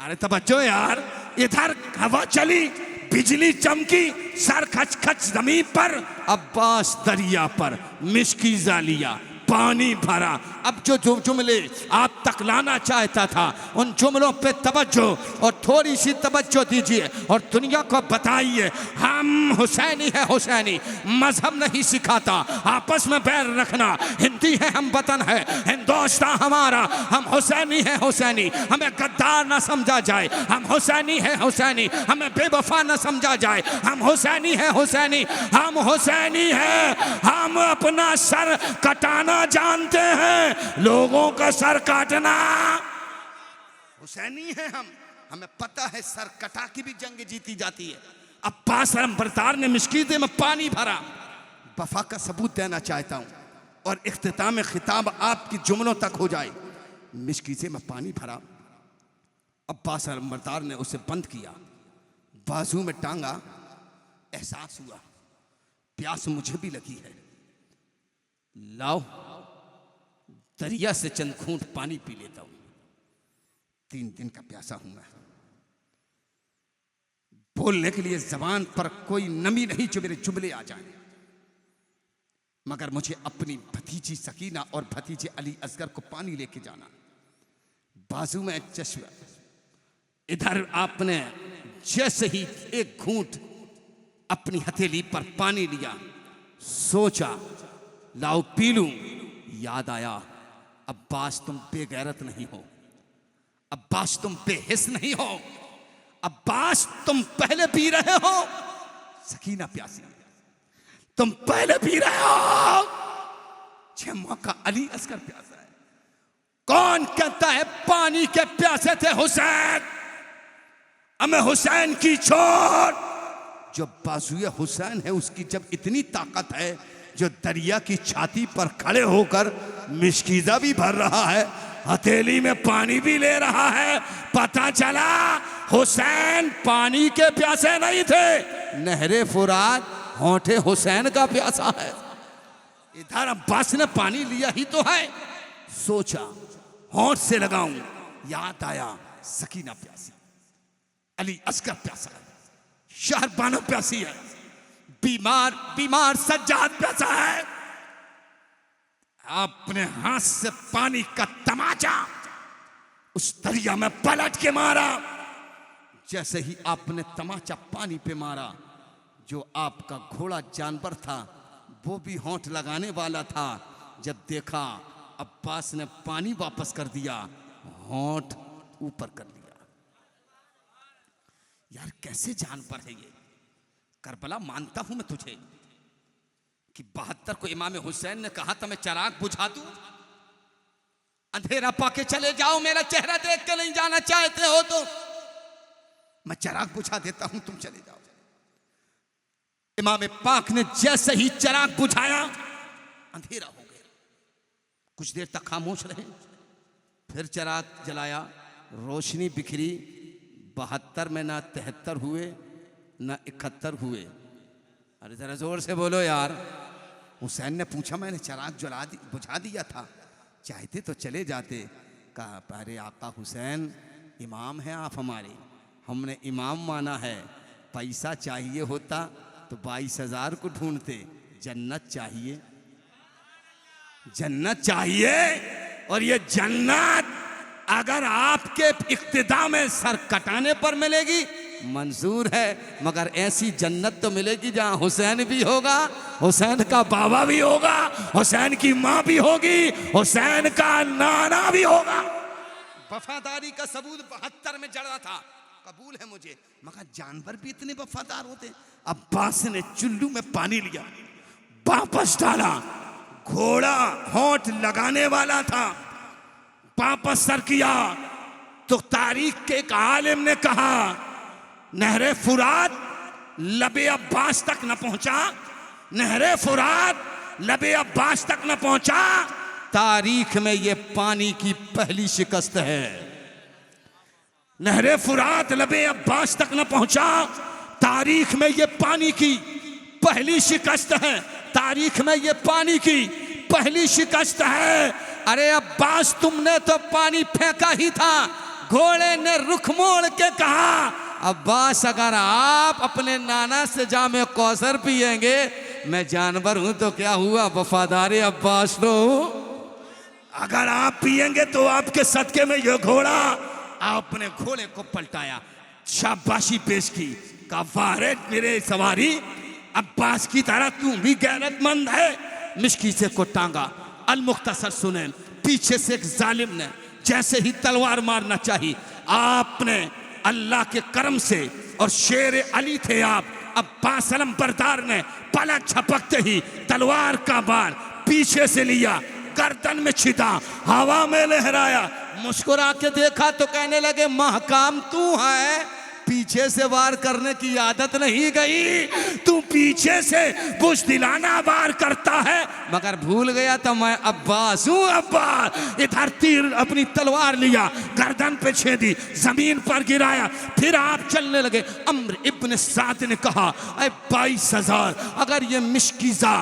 अरे तवज्जो यार, इधर हवा चली, बिजली चमकी, सर खच खच जमीन पर, अब्बास दरिया पर, मिश्की जालिया, पानी भरा। अब जो जुमले आप तक लाना चाहता था उन जुमलों पे तवज्जो और थोड़ी सी तवज्जो दीजिए और दुनिया को बताइए हम हुसैनी है, हुसैनी मजहब नहीं सिखाता, आपस में बैर रखना, हिंदी है हम वतन है हिंदुस्तान हमारा, हम हुसैनी है, हुसैनी हमें गद्दार ना समझा जाए, हम हुसैनी है, हुसैनी हमें बेवफा ना समझा जाए, हम हुसैनी है, हुसैनी हम हुसैनी है, हम अपना सर कटाना जानते हैं, लोगों का सर काटना। हुसैनी है हम, हमें पता है सर कटा की भी जंग जीती जाती है। अब्बास अलमबरदार ने मिश्कीज़े में पानी भरा। वफा का सबूत देना चाहता हूं और इख्तिताम खिताब आपकी जुमलों तक हो जाए। मिश्कीज़े में पानी भरा, अब्बास अलमबरदार ने उसे बंद किया, बाजू में टांगा, एहसास हुआ प्यास मुझे भी लगी है, लाओ दरिया से चंद घूंट पानी पी लेता हूं, 3 दिन का प्यासा हूं मैं। बोलने के लिए जबान पर कोई नमी नहीं जो मेरे जुमले आ जाए, मगर मुझे अपनी भतीजी सकीना और भतीजे अली असगर को पानी लेके जाना। बाजू में चश्मा, इधर आपने जैसे ही एक घूंट अपनी हथेली पर पानी लिया, सोचा लाओ पी लूं, याद आया अब्बास तुम बेगैरत नहीं हो, अब्बास तुम बेहिस नहीं हो, अब्बास तुम पहले पी रहे हो। सकीना प्यासी, तुम पहले पी रहे हो। छह मौका अली असगर प्यासा है। कौन कहता है पानी के प्यासे थे हुसैन? हमें हुसैन की छोड़। जो बाजुए हुसैन है उसकी जब इतनी ताकत है, जो दरिया की छाती पर खड़े होकर मिश्कीजा भी भर रहा है, हथेली में पानी भी ले रहा है, पता चला हुसैन पानी के प्यासे नहीं थे, नहरे फुरात होठे हुसैन का प्यासा है। इधर अब्बास ने पानी लिया ही तो है। सोचा होठ से लगाऊं, याद आया सकीना प्यासी, अली असगर प्यासा है, शहरबानो प्यासी है, बीमार सज्जाद प्यासा है। अपने हाथ से पानी का तमाचा उस दरिया में पलट के मारा। जैसे ही आपने तमाचा पानी पे मारा, जो आपका घोड़ा जानवर था वो भी होंठ लगाने वाला था। जब देखा अब्बास ने पानी वापस कर दिया, होंठ ऊपर कर लिया। यार कैसे जानवर है ये। करबला मानता हूं मैं तुझे कि 72 को इमाम हुसैन ने कहा था मैं चिराग बुझा दूं, अंधेरा पाके चले जाओ, मेरा चेहरा देख के नहीं जाना चाहते हो तो मैं चिराग बुझा देता हूं, तुम चले जाओ। इमाम पाक ने जैसे ही चिराग बुझाया, अंधेरा हो गया। कुछ देर तक खामोश रहे, फिर चिराग जलाया, रोशनी बिखरी। 72 में ना 73 हुए ना 71 हुए। अरे जरा जोर से बोलो यार। हुसैन ने पूछा मैंने चिराग बुझा दिया था, चाहते तो चले जाते। कहा अरे आका हुसैन इमाम है आप हमारे, हमने इमाम माना है। पैसा चाहिए होता तो 22,000 को ढूंढते, जन्नत चाहिए, जन्नत चाहिए। और ये जन्नत अगर आपके इक्तिदा में सर कटाने पर मिलेगी मंजूर है, मगर ऐसी जन्नत तो मिलेगी जहां हुसैन भी होगा, हुसैन का बाबा भी होगा, हुसैन की माँ भी होगी, हुसैन का नाना भी होगा। वफादारी का सबूत 72 में जड़ा था, कबूल है मुझे, मगर जानवर भी इतने वफादार होते। अब्बास ने चुल्लू में पानी लिया, वापस डाला, घोड़ा होंठ लगाने वाला था, वापस सर किया तो तारीख के एक आलिम ने कहा नहरे फुरात लबे अब्बास तक न पहुंचा, नहरे फुरात लबे अब्बास तक न पहुंचा। तारीख में ये पानी की पहली शिकस्त है। नहरे फुरात लबे अब्बास तक न पहुंचा, तारीख में ये पानी की पहली शिकस्त है, तारीख में ये पानी की पहली शिकस्त है। अरे अब्बास तुमने तो पानी फेंका ही था। घोड़े ने रुख मोड़ के कहा अब्बास अगर आप अपने नाना से जामे कौसर पिएंगे, मैं जानवर हूं तो क्या हुआ, वफादारी अब्बास तो अगर आप पिएंगे तो आपके सदके में यह घोड़ा। आपने घोड़े को पलटाया, शाबाशी पेश की, कहा वारे मेरे सवारी, अब्बास की तरह तू भी गैरतमंद है। मिश्की से को टांगा। अल मुख्तसर सुने, पीछे से एक जालिम ने जैसे ही तलवार मारना चाहिए, आपने अल्लाह के करम से, और शेर अली थे आप, अब्बास अलमबरदार ने पलक झपकते ही तलवार का बार पीछे से लिया, गर्दन में छिदा, हवा में लहराया, मुस्कुरा के देखा तो कहने लगे महकाम तू है, पीछे से वार करने की आदत नहीं गई, तू पीछे से बुज़दिलाना वार करता है, मगर भूल गया तो मैं अब्बास हूँ। अब्बास इधर तीर अपनी तलवार लिया, गर्दन पे छेदी, जमीन पर गिराया, फिर आप चलने लगे। अम्र इब्न साद ने कहा 22,000 अगर ये मिश्कीजा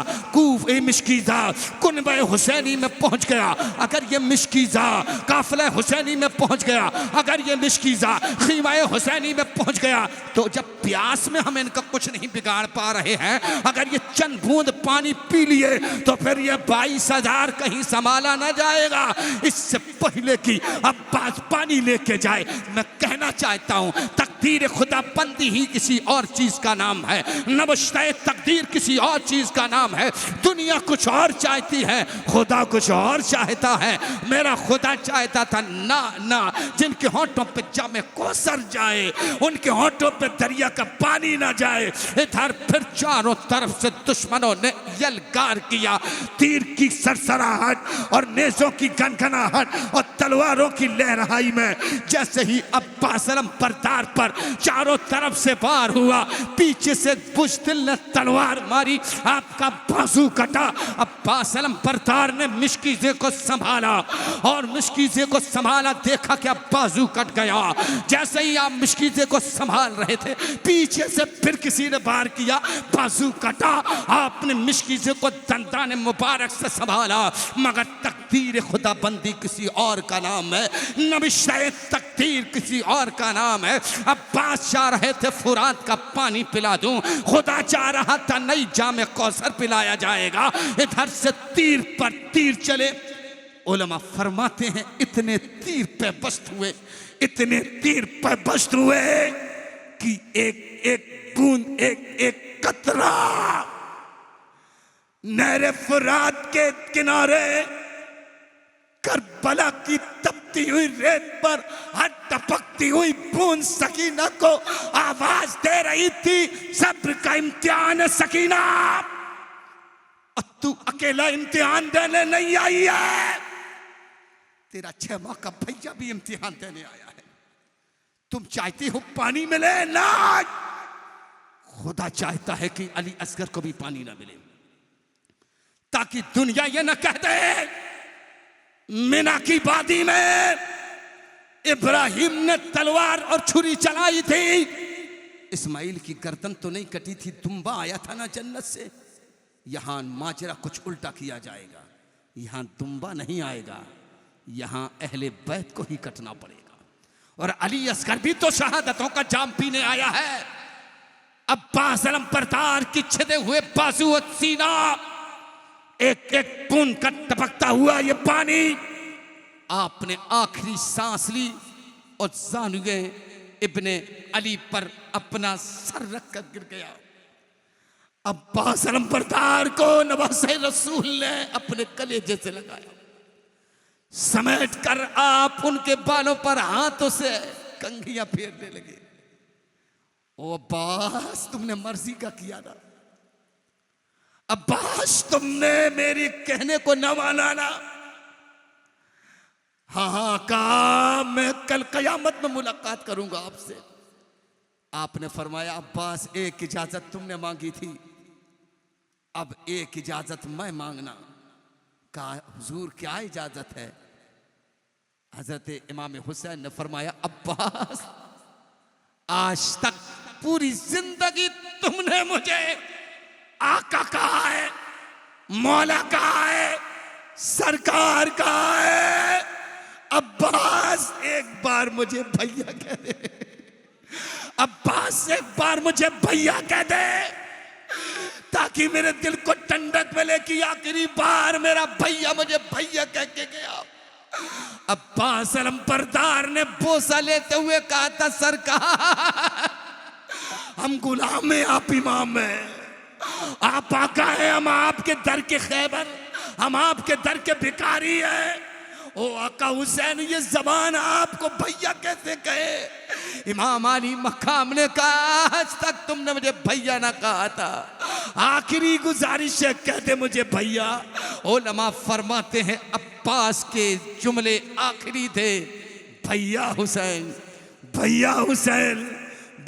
मिश्कीजा कुनबे हुसैनी में पहुंच गया, अगर ये मिश्कीजा काफिले हुसैनी में पहुंच गया, अगर ये मिश्कीजा खीमाए हुसैनी में पहुंच गया, तो जब प्यास में हम इनका कुछ नहीं बिगाड़ पा रहे हैं, अगर ये चंद बूंद पानी पी लिए तो फिर ये 22,000 कहीं संभाला ना जाएगा। इससे पहले कि अब्बास पानी लेके जाए, मैं कहना चाहता हूं तख्त तकदीर खुदाबंदी ही किसी और चीज का नाम है, नवश्ते तकदीर किसी और चीज का नाम है। दुनिया कुछ और चाहती है, खुदा कुछ और चाहता है। मेरा खुदा चाहता था ना ना, जिनके होठों पे जामे कौसर जाए, उनके होठों पे दरिया का पानी ना जाए। इधर फिर चारों तरफ से दुश्मनों ने यलगार किया, तीर की सरसराहट और नेज़ों की गनगनाहट और तलवारों की लहराई में। जैसे ही अब्बास अलमबरदार पर चारों तरफ से वार हुआ, पीछे से बुज़दिल ने तलवार मारी, आपका बाजू कटा। अब्बास अलमबरदार ने मिशकीज़े को संभाला और मिशकीज़े को संभाला, देखा कि अब बाजू कट गया। जैसे ही आप मिशकीज़े को संभाल रहे थे, पीछे से फिर किसी ने वार किया, बाजू कटा। आपने मिशकीज़े को दंदाने मुबारक से संभाला, मगर तकदीर खुदाबंदी किसी और का नाम है, नविश्ते तकदीर किसी और का नाम है। अब्बास चाह रहे थे फुरात का पानी पिला दूं, खुदा चाह रहा था नई जामे कौसर पिलाया जाएगा। इधर से तीर पर तीर चले। उलमा फरमाते हैं इतने तीर पे बस्त हुए, इतने तीर पे बस्त हुए कि एक एक बूंद, एक एक कतरा नहरे फुरात के किनारे करबला की तपती हुई रेत पर हर टपकती हुई बूंद सकीना को आवाज दे रही थी, सब्र का इम्तिहान है सकीना, और तू अकेला इम्तिहान देने नहीं आई है, तेरा 6 माह का भैया भी इम्तिहान देने आया है। तुम चाहती हो पानी मिले ना, खुदा चाहता है कि अली असगर को भी पानी ना मिले, ताकि दुनिया ये न कह दे मिना की वादी में इब्राहिम ने तलवार और छुरी चलाई थी, इस्माइल की गर्दन तो नहीं कटी थी, दुम्बा आया था ना जन्नत से। यहां माजरा कुछ उल्टा किया जाएगा, यहां दुम्बा नहीं आएगा, यहां अहले बैत को ही कटना पड़ेगा। और अली असगर भी तो शहादतों का जाम पीने आया है। अब्बास अलमबरदार की छिदे हुए बाजू और सीना, एक एक बूंद का टपकता हुआ ये पानी, आपने आखिरी सांस ली और जानुए इब्ने अली पर अपना सर रखकर गिर गया। अब्बास अलमबरदार को नवासे रसूल ने अपने कलेजे से लगाया, समेट कर आप उनके बालों पर हाथों से कंघियां फेरने लगे। ओ अब्बास, तुमने मर्जी का किया ना, अब्बास तुमने मेरी कहने को न माना ना। हाँ कहा मैं कल कयामत में मुलाकात करूंगा आपसे। आपने फरमाया अब्बास एक इजाजत तुमने मांगी थी, अब एक इजाजत मैं मांगना। कहा हुजूर क्या इजाजत है? हजरत इमाम हुसैन ने फरमाया अब्बास, आज तक पूरी जिंदगी तुमने मुझे आका कहा है, मौला कहा है, सरकार कहा है, अब्बास एक बार मुझे भैया कह दे, अब्बास एक बार मुझे भैया कह दे, ताकि मेरे दिल को ठंडक मिले कि आखिरी बार मेरा भैया मुझे भैया कह के गया। अब्बास अलमबरदार ने बोसा लेते हुए कहा था सरकार, हम गुलाम हैं, आप इमाम हैं, आप आका हैं, हम आपके दर के खैबर, हम आपके दर के भिखारी हैं। ओ आका हुसैन, ये जबान आपको भैया कैसे कहे? इमाम अली मकाम ने कहा आज तक तुमने मुझे भैया ना कहा था, आखिरी गुजारिश है कह दे मुझे भैया। उलमा फरमाते हैं अब्बास के जुमले आखिरी थे, भैया हुसैन, भैया हुसैन,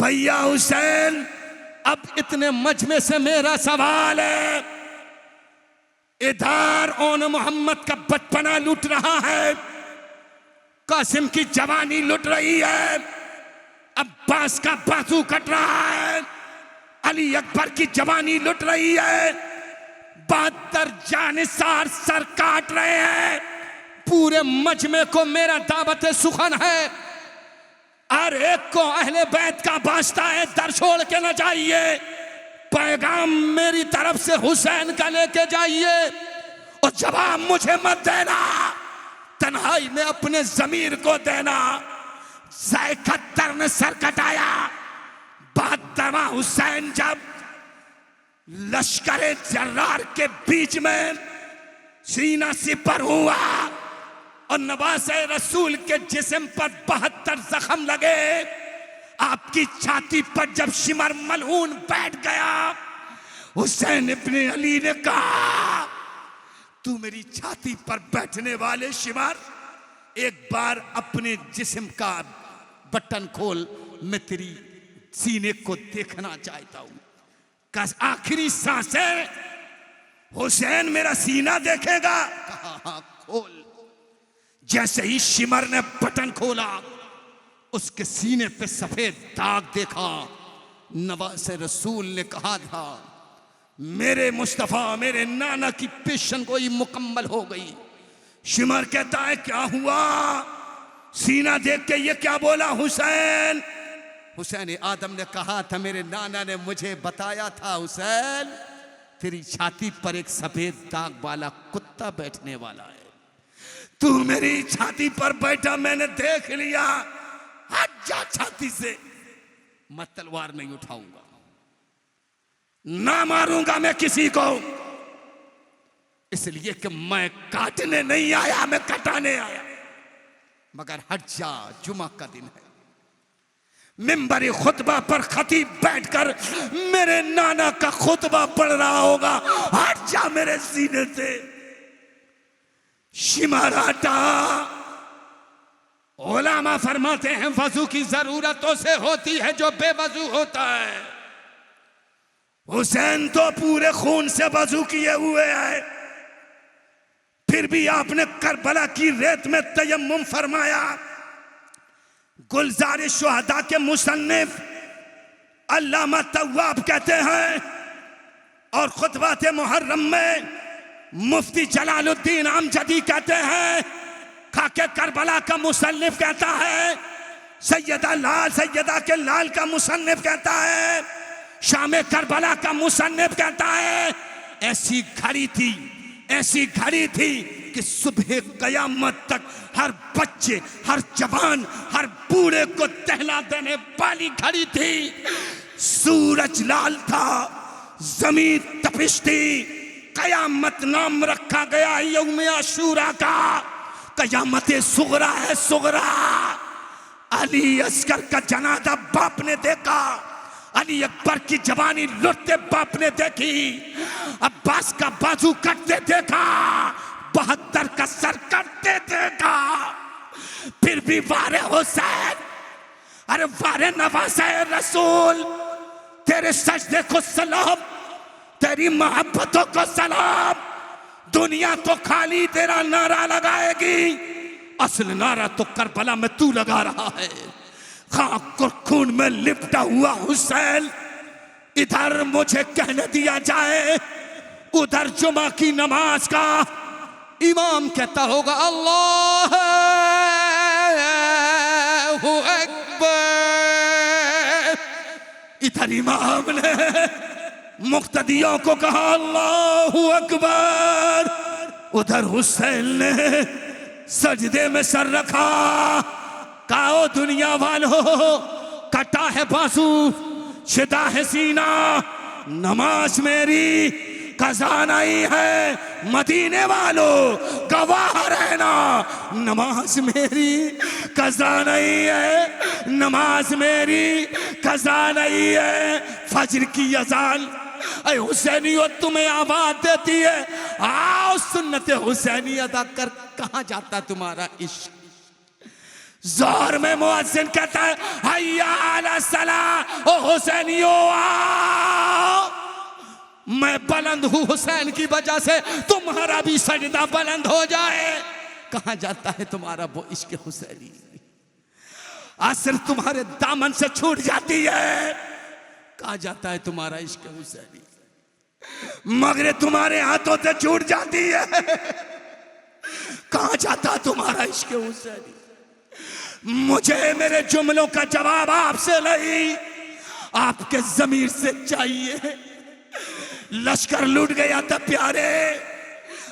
भैया हुसैन। अब इतने मजमे से मेरा सवाल है, इधर ओन मोहम्मद का बचपना लुट रहा है, कासिम की जवानी लुट रही है, अब्बास का बाजू कट रहा है, अली अकबर की जवानी लुट रही है, 72 जानिसार सर काट रहे हैं। पूरे मजमे को मेरा दावत सुखन है, हर एक को अहले बैत का वास्ता है, दर छोड़ के न जाइए, पैगाम मेरी तरफ से हुसैन का लेके जाइए, और जवाब मुझे मत देना, तन्हाई में अपने जमीर को देना, 71 में सर कटाया। 72वां हुसैन जब लश्करे जर्रार के बीच में सीना सिपर हुआ और नवासे रसूल के जिस्म पर 72 जख्म लगे, आपकी छाती पर जब शिमर मलऊन बैठ गया, हुसैन इब्ने अली ने कहा, तू मेरी छाती पर बैठने वाले शिमर, एक बार अपने जिस्म का बटन खोल, मैं तेरी सीने को देखना चाहता हूं। कस आखिरी सांसें हुसैन मेरा सीना देखेगा? कहा हाँ खोल। जैसे ही शिमर ने बटन खोला, उसके सीने पे सफेद दाग देखा। नवासे रसूल ने कहा था, मेरे मुस्तफा, मेरे नाना की पेशन गोई मुकम्मल हो गई। शिमर कहता है क्या हुआ? सीना देख के ये क्या बोला हुसैन? हुसैन आदम ने कहा था, मेरे नाना ने मुझे बताया था हुसैन, तेरी छाती पर एक सफेद दाग वाला कुत्ता बैठने वाला है। तू मेरी छाती पर बैठा, मैंने देख लिया। हट जा छाती से। मैं तलवार नहीं उठाऊंगा, ना मारूंगा मैं किसी को, इसलिए कि मैं काटने नहीं आया, मैं कटाने आया। मगर हट जा, जुमा का दिन है। मिंबरी खुतबा पर खतीब बैठकर मेरे नाना का खुतबा पढ़ रहा होगा। हट जा मेरे सीने से। शिमराटा उलमा फरमाते हैं, वजू की जरूरतों से होती है जो बेवजू होता है। हुसैन तो पूरे खून से वजू किए हुए है, फिर भी आपने करबला की रेत में तयम्मुम फरमाया। गुलजार शुहदा के मुसन्निफ अल्लामा तव्वाब कहते हैं, और खुतबात मुहर्रम में मुफ्ती जलालुद्दीन अमजदी कहते हैं, खाके करबला का मुसन्निफ कहता है, सैयदा के लाल का मुसन्निफ कहता है, शामे करबला का मुसन्निफ कहता है, ऐसी घड़ी थी कि सुबह कयामत तक हर बच्चे, हर जवान, हर बूढ़े को टहला देने वाली घड़ी थी। सूरज लाल था, जमीन तपिश थी। कयामत नाम रखा गया यौम आशूरा का। कयामत सुगरा है, सुगरा। अली असगर का जनाजा बाप ने देखा, अली अकबर की जवानी लुटते बाप ने देखी, अब्बास का बाजू कटते देखा, 72 का सर कटते देखा। फिर भी वारे हुसैन, अरे वारे नवासे रसूल, तेरे सजदे को सलाम, तेरी मोहब्बतों को सलाम। दुनिया तो खाली तेरा नारा लगाएगी, असल नारा तो करबला में तू लगा रहा है। खाक और खून में लिपटा हुआ हुसैन, इधर मुझे कहने दिया जाए, उधर जुमा की नमाज का इमाम कहता होगा अल्लाह अकबर। इधर इमाम ने मुक्तदियों को कहा अल्लाह अकबर, उधर हुसैन ने सजदे में सर रखा। कहो दुनिया वालों, कटा है बाजू, छिदा है सीना, नमाज मेरी कज़ा नहीं है। मदीने वालों गवाह रहना, नमाज मेरी कज़ा नहीं है, नमाज मेरी कज़ा नहीं है। फजर की अज़ान ऐ हुसैनियो तुम्हें आवाज देती है, आओ सुन्नत हुसैनी अदा कर। कहां जाता तुम्हारा इश्क? जोर में मुअज्जिन कहता है हय्या अला सलाह, ओ हुसैनियो आओ। मैं बुलंद हूं हुसैन की वजह से, तुम्हारा भी सजदा बुलंद हो जाए। कहां जाता है तुम्हारा वो इश्क हुसैनी? असर तुम्हारे दामन से छूट जाती है। कहां जाता है तुम्हारा इश्क हुसैनी? मगर तुम्हारे हाथों से छूट जाती है। कहां जाता है तुम्हारा इश्क हुसैनी? मुझे मेरे जुमलों का जवाब आपसे नहीं, आपके ज़मीर से चाहिए। लश्कर लूट गया था प्यारे,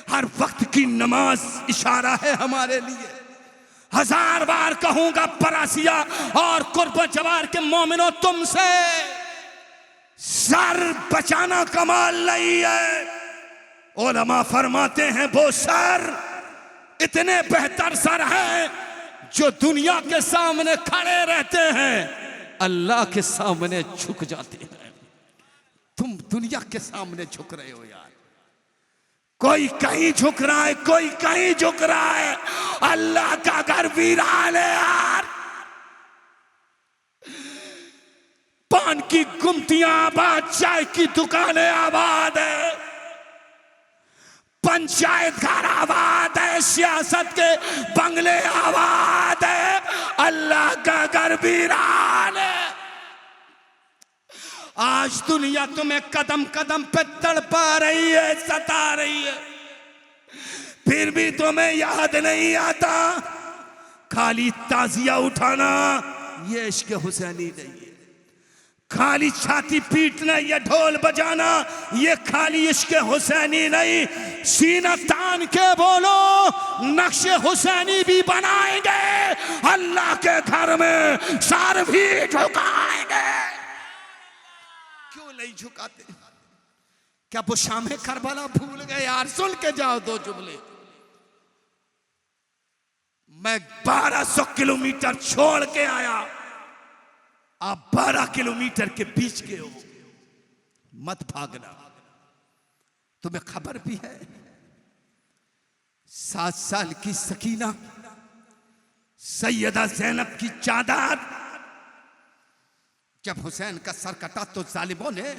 हर वक्त की नमाज इशारा है हमारे लिए। 1000 बार कहूंगा परासिया और कुर्ब जवार के मोमिनो, तुमसे सर बचाना कमाल नहीं है। उलमा फरमाते हैं वो सर इतने बेहतर सर हैं जो दुनिया के सामने खड़े रहते हैं, अल्लाह के सामने झुक जाते हैं। तुम दुनिया के सामने झुक रहे हो यार, कोई कहीं झुक रहा है, कोई कहीं झुक रहा है, अल्लाह का घर वीरान है यार। पान की गुमटियां आबाद, चाय की दुकानें आबाद है, पंचायत घर आबाद है, सियासत के बंगले आबाद है, अल्लाह का घर वीरान है। आज दुनिया तुम्हें कदम कदम पे तड़पा रही है, सता रही है, फिर भी तुम्हें याद नहीं आता खाली ताजिया उठाना ये इश्क हुसैनी नहीं है, खाली छाती पीटना या ढोल बजाना ये खाली इश्क हुसैनी नहीं। सीना तान के बोलो नक्शे हुसैनी भी बनाएंगे, अल्लाह के घर में सर भी झुकाएंगे। क्यों नहीं झुकाते? क्या वो शामे करबला भूल गए यार? सुन के जाओ दो जुमले। मैं 1200 किलोमीटर छोड़ के आया, आप 12 किलोमीटर के बीच के हो, मत भागना। तुम्हें खबर भी है 7 साल की सकीना सैयदा ज़ैनब की चादर जब हुसैन का सर कटा तो जालिमों ने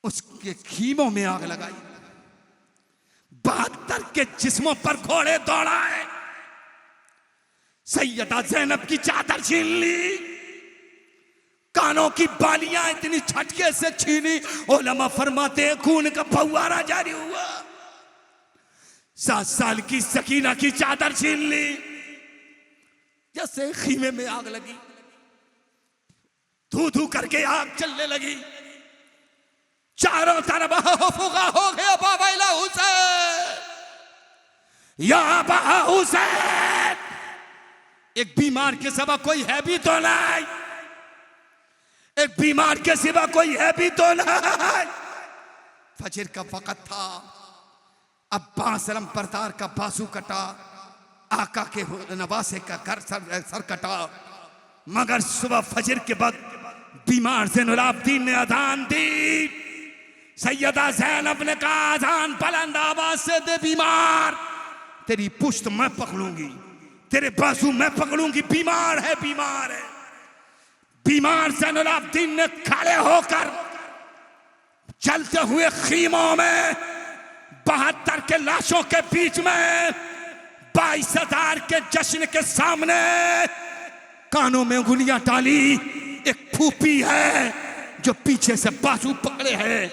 उसके खीमों में आग लगाई, 72 के जिस्मों पर घोड़े दौड़ाए, सैयदा ज़ैनब की चादर छीन ली, कानों की बालियां इतनी झटके से छीनी, उलमा फरमाते हैं खून का फव्वारा जारी हुआ। 7 साल की सकीना की चादर छीन ली, जैसे खीमे में आग लगी, धू धू करके आग चलने लगी, चारों तरफ फुगा हो गया बाबा हुसैन, या बाबा हुसैन। एक बीमार के सिवा कोई है भी तो नहीं, एक बीमार के सिवा कोई है भी तो नहीं। फजर का वक़्त था, अब्बास अलमबरदार का बाजू कटा, आका के नवासे का घर सर कटा, मगर सुबह फजर के बाद बीमार ज़ैनुल आबिदीन ने अज़ान दी। सैयदा ज़ैनब ने कहा अज़ान बुलंद आवाज से दे, बीमार तेरी पुश्त मैं पकड़ूंगी, तेरे बाजू मैं पकड़ूंगी, बीमार है, बीमार है। बीमार ज़ैनुल आबिदीन ने खड़े होकर चलते हुए खीमों में 72 के लाशों के बीच में 22,000 के जश्न के सामने कानों में उंगलियां डाली। एक फूफी है जो पीछे से बाजू पकड़े है,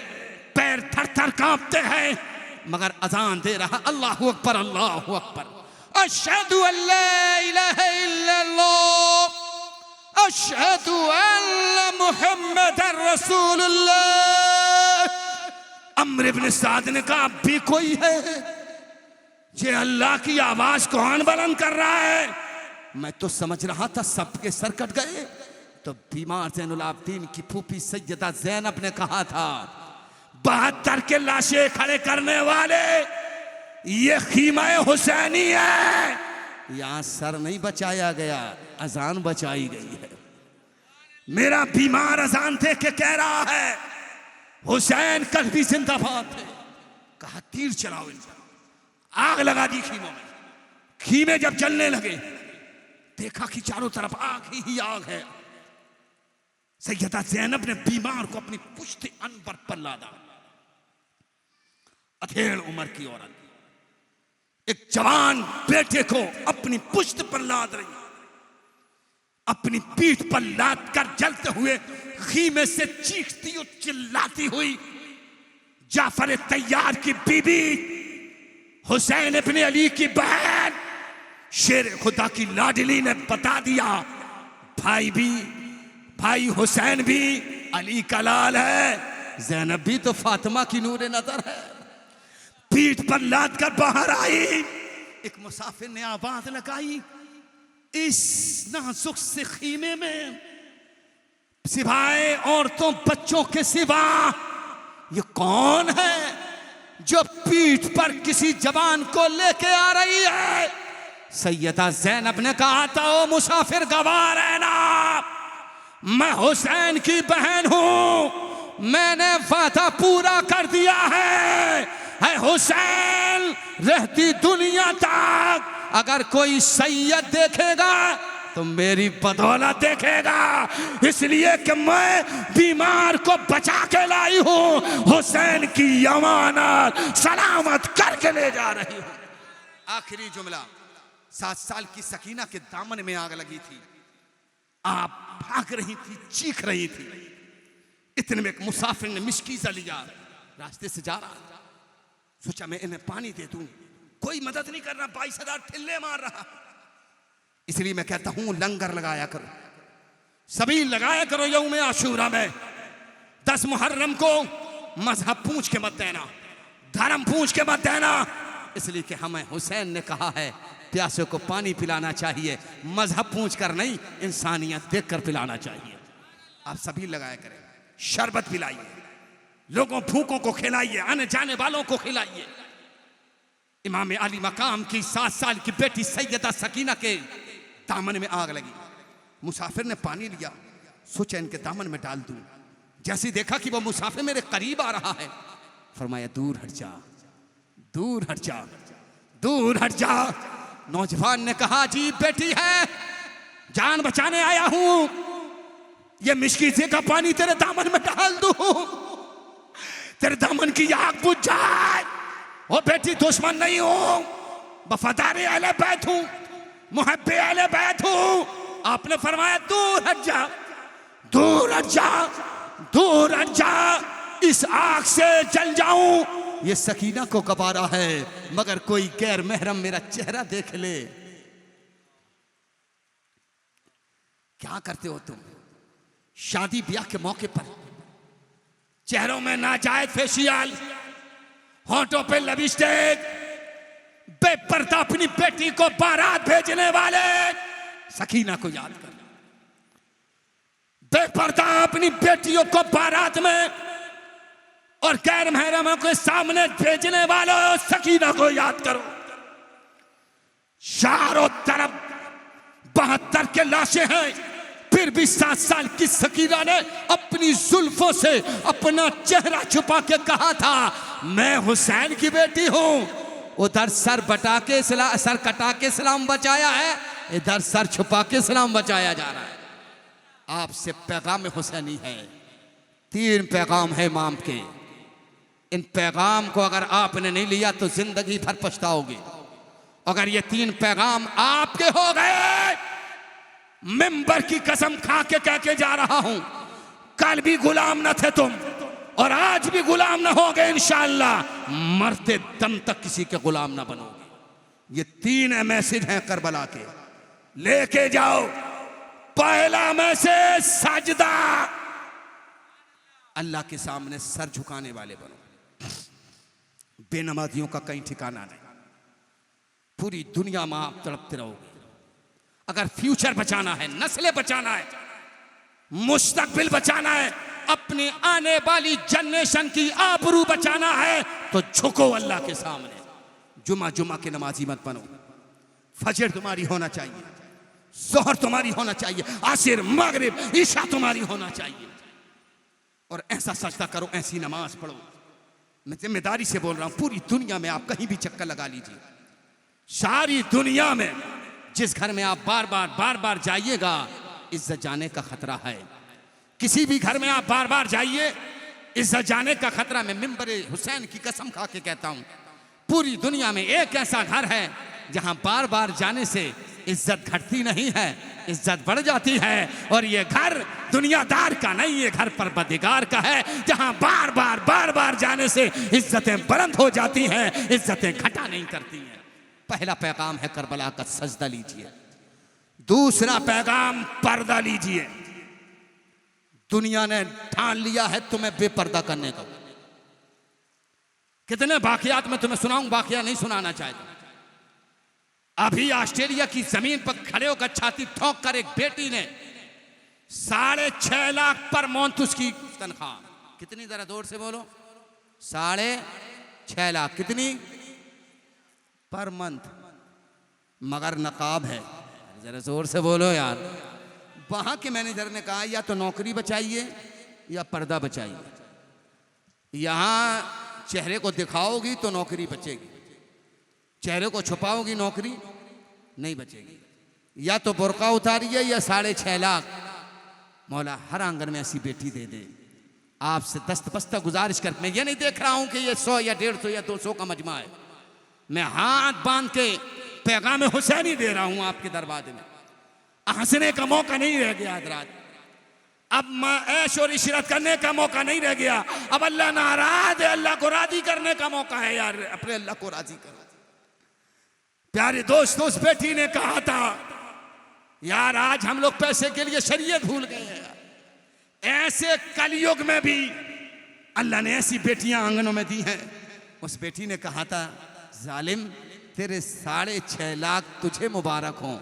पैर थर थर कांपते हैं, मगर अजान दे रहा अल्लाहु अकबर, अल्लाहु अकबर, अशहदु अल्ला इलाहा इल्लल्लाह, अशहदु अन्न मुहम्मदर रसूलुल्लाह। अम्र इब्न साद ने कहा अब भी कोई है? ये अल्लाह की आवाज कौन बुलंद कर रहा है? मैं तो समझ रहा था सबके सर कट गए। तो बीमार ज़ैनुल आबिदीन की फूफी सैयदा ज़ैनब ने कहा था 72 के लाशें खड़े करने वाले ये खीमा हुसैनी है, यहां सर नहीं बचाया गया, अजान बचाई गई है। मेरा बीमार अजान दे के कह रहा है हुसैन कल भी जिंदाबाद है। कहा तीर चलाओ इन पर, आग लगा दी खीमों में। खीमे जब जलने लगे देखा कि चारों तरफ आग ही आग है। सैयदा ज़ैनब ने बीमार को अपनी पुश्त अनबर पर लादा। अधेड़ उम्र की औरत एक जवान बेटे को अपनी पुश्त पर लाद रही, अपनी पीठ पर लाद कर जलते हुए खीमे से चीखती और चिल्लाती हुई जाफर तैयार की बीबी, हुसैन इब्न अली की बहन, शेर खुदा की लाडली ने बता दिया भाई हुसैन भी अली का लाल है, ज़ैनब भी तो फातिमा की नूरे नजर है। पीठ पर लाद कर बाहर आई, एक मुसाफिर ने आवाज लगाई, इस नाजुक से खीमे में सिवाय औरतों बच्चों के सिवा ये कौन है जो पीठ पर किसी जवान को लेके आ रही है? सैयदा ज़ैनब ने कहा था, ओ मुसाफिर गवाह रहना, मैं हुसैन की बहन हूं, मैंने वादा पूरा कर दिया है हुसैन रहती दुनिया तक अगर कोई सैयद देखेगा तो मेरी बदौलत देखेगा, इसलिए कि मैं बीमार को बचा के लाई हूं, हुसैन की अमानत सलामत करके ले जा रही हूं। आखिरी जुमला, 7 साल की सकीना के दामन में आग लगी थी, आप भाग रही थी, चीख रही थी। इतने में एक मुसाफिर ने मिश्कीज़ा लिया, रास्ते से जा रहा था, सोचा मैं इन्हें पानी दे दूं, कोई मदद नहीं कर रहा, 22,000 ठिल्ले मार रहा, इसलिए मैं कहता हूं लंगर लगाया करो, सभी लगाया करो यौम आशूरा में। 10 मुहर्रम को मजहब पूछ के मत देना, धर्म पूछ के मत देना, इसलिए कि हमें हुसैन ने कहा है प्यासों को पानी पिलाना चाहिए, मजहब पूछ कर नहीं, इंसानियत देख कर पिलाना चाहिए। आप सभी लगाया करें, शरबत पिलाइए, लोगों भूखों को खिलाइए, आने जाने वालों को खिलाइए। इमाम अली मकाम की 7 साल की बेटी सैयदा सकीना के दामन में आग लगी, मुसाफिर ने पानी लिया, सोचा इनके दामन में डाल दूं, जैसे देखा कि वो मुसाफिर मेरे करीब आ रहा है, फरमाया दूर हट जा, दूर हट जा, दूर हट जा। नौजवान ने कहा जी बेटी है, जान बचाने आया हूं, ये मिश्कीज़े का पानी तेरे दामन में डाल दूं, तेरे दामन की आग बुझ जाए। ओ बेटी दुश्मन नहीं हूं, वफादार अहले बैत हूं, मुहब्बे अहले बैत हूं। आपने फरमाया दूर हट जा, दूर हट जा, दूर हट जा, इस आग से जल जाऊं। ये सकीना को कबारा है, मगर कोई गैर महरम मेरा चेहरा देख ले। क्या करते हो तुम शादी ब्याह के मौके पर? चेहरों में नाजायज फेशियल, होंठों पे लिपस्टिक, बेपर्दा अपनी बेटी को बारात भेजने वाले सकीना को याद कर, बेपर्दा अपनी बेटियों को बारात में और गैर महरमों के सामने भेजने वालों सकीना को याद करो। चारों तरफ 72 के लाशें हैं, फिर भी 7 साल की सकीना ने अपनी जुल्फों से अपना चेहरा छुपा के कहा था मैं हुसैन की बेटी हूं। उधर सर कटा के सलाम बचाया है, इधर सर छुपा के सलाम बचाया जा रहा है। आपसे पैगाम हुसैनी है, 3 पैगाम है इमाम के, इन पैगाम को अगर आपने नहीं लिया तो जिंदगी भर पछताओगे। अगर ये 3 पैगाम आपके हो गए, मिंबर की कसम खा के कह के जा रहा हूं, कल भी गुलाम न थे तुम और आज भी गुलाम न होगे इंशाअल्लाह, मरते दम तक किसी के गुलाम न बनोगे। ये 3 मैसेज हैं करबला के, लेके जाओ। पहला मैसेज सजदा, अल्लाह के सामने सर झुकाने वाले बनो, बेनमाजियों का कहीं ठिकाना नहीं, पूरी दुनिया में आप तड़पते रहोगे। अगर फ्यूचर बचाना है, नस्लें बचाना है, मुस्तकबिल बचाना है, अपनी आने वाली जनरेशन की आबरू बचाना है, तो झुको अल्लाह के सामने। जुमा के नमाजी मत बनो, फजर तुम्हारी होना चाहिए, जोहर तुम्हारी होना चाहिए, आसिर मगरिब ईशा तुम्हारी होना चाहिए, और ऐसा सजदा करो, ऐसी नमाज पढ़ो। मैं जिम्मेदारी से बोल रहा हूं, पूरी दुनिया में आप कहीं भी चक्कर लगा लीजिए, सारी दुनिया में जिस घर में आप बार बार जाइएगा, इज्जत जाने का खतरा है। किसी भी घर में आप बार बार जाइए, इज्जत जाने का खतरा। मैं मिंबरे हुसैन की कसम खा के कहता हूं, पूरी दुनिया में एक ऐसा घर है जहां बार बार जाने से इज्जत घटती नहीं है, इज्जत बढ़ जाती है। और ये घर दुनियादार का नहीं, ये घर परवरदिगार का है, जहां बार बार जाने से इज्जतें बुलंद हो जाती हैं, इज्जतें घटा नहीं करती हैं। पहला पैगाम है करबला का, सजदा लीजिए। दूसरा पैगाम पर्दा लीजिए। दुनिया ने ठान लिया है तुम्हें बेपर्दा करने का। कितने वाकयात में तुम्हें सुनाऊं, वाकया नहीं सुनाना चाहता। अभी ऑस्ट्रेलिया की जमीन पर खड़े होकर छाती ठोक कर एक बेटी ने 6.5 लाख पर मंथ उसकी तनख्वाह। कितनी, जरा जोर से बोलो। 6.5 लाख कितनी पर मंथ, मगर नकाब है। जरा जोर से बोलो यार। वहां के मैनेजर ने कहा या तो नौकरी बचाइए या पर्दा बचाइए। यहां चेहरे को दिखाओगी तो नौकरी बचेगी, चेहरे को छुपाओगी नौकरी नहीं बचेगी। या तो बुर्का उतारिए या 6.5 लाख। मौला हर आंगन में ऐसी बेटी दे दे। आपसे दस्तबस्ता गुजारिश कर, मैं ये नहीं देख रहा हूं कि ये 100 या 150 या 200 का मजमा है। मैं हाथ बांध के पैगाम हुसैनी दे रहा हूं आपके दरवाजे में। हंसने का मौका नहीं रह गया हजरात, अब ऐश और इशरत करने का मौका नहीं रह गया। अब अल्लाह नाराज है, अल्लाह को राजी करने का मौका है यार। अपने अल्लाह को राजी करो। प्यारे दोस्तों, उस बेटी ने कहा था यार आज हम लोग पैसे के लिए शरीयत भूल गए हैं। ऐसे कलयुग में भी अल्लाह ने ऐसी बेटियां आंगनों में दी हैं। उस बेटी ने कहा था जालिम तेरे 6.5 लाख तुझे मुबारक हो,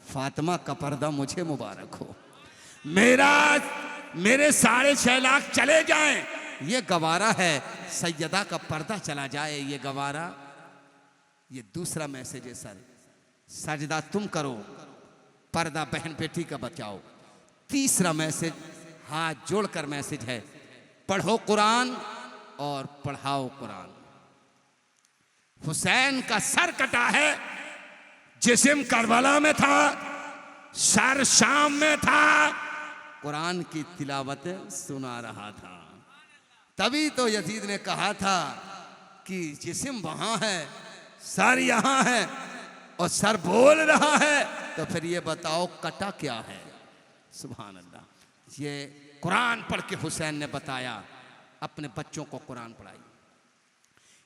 फातिमा का पर्दा मुझे मुबारक हो। मेरे 6.5 लाख चले जाएं ये गवारा है, सैयदा का पर्दा चला जाए ये गवारा। ये दूसरा मैसेज है सर, सजदा तुम करो, पर्दा बहन बेटी का बचाओ। तीसरा मैसेज हाथ जोड़कर मैसेज है, पढ़ो कुरान और पढ़ाओ कुरान। हुसैन का सर कटा है, जिस्म करबला में था, सर शाम में था, कुरान की तिलावत सुना रहा था। तभी तो यजीद ने कहा था कि जिस्म वहां है, सर यहां है और सर बोल रहा है, तो फिर ये बताओ कटा क्या है। सुभान अल्लाह। ये कुरान पढ़ के हुसैन ने बताया, अपने बच्चों को कुरान पढ़ाइए,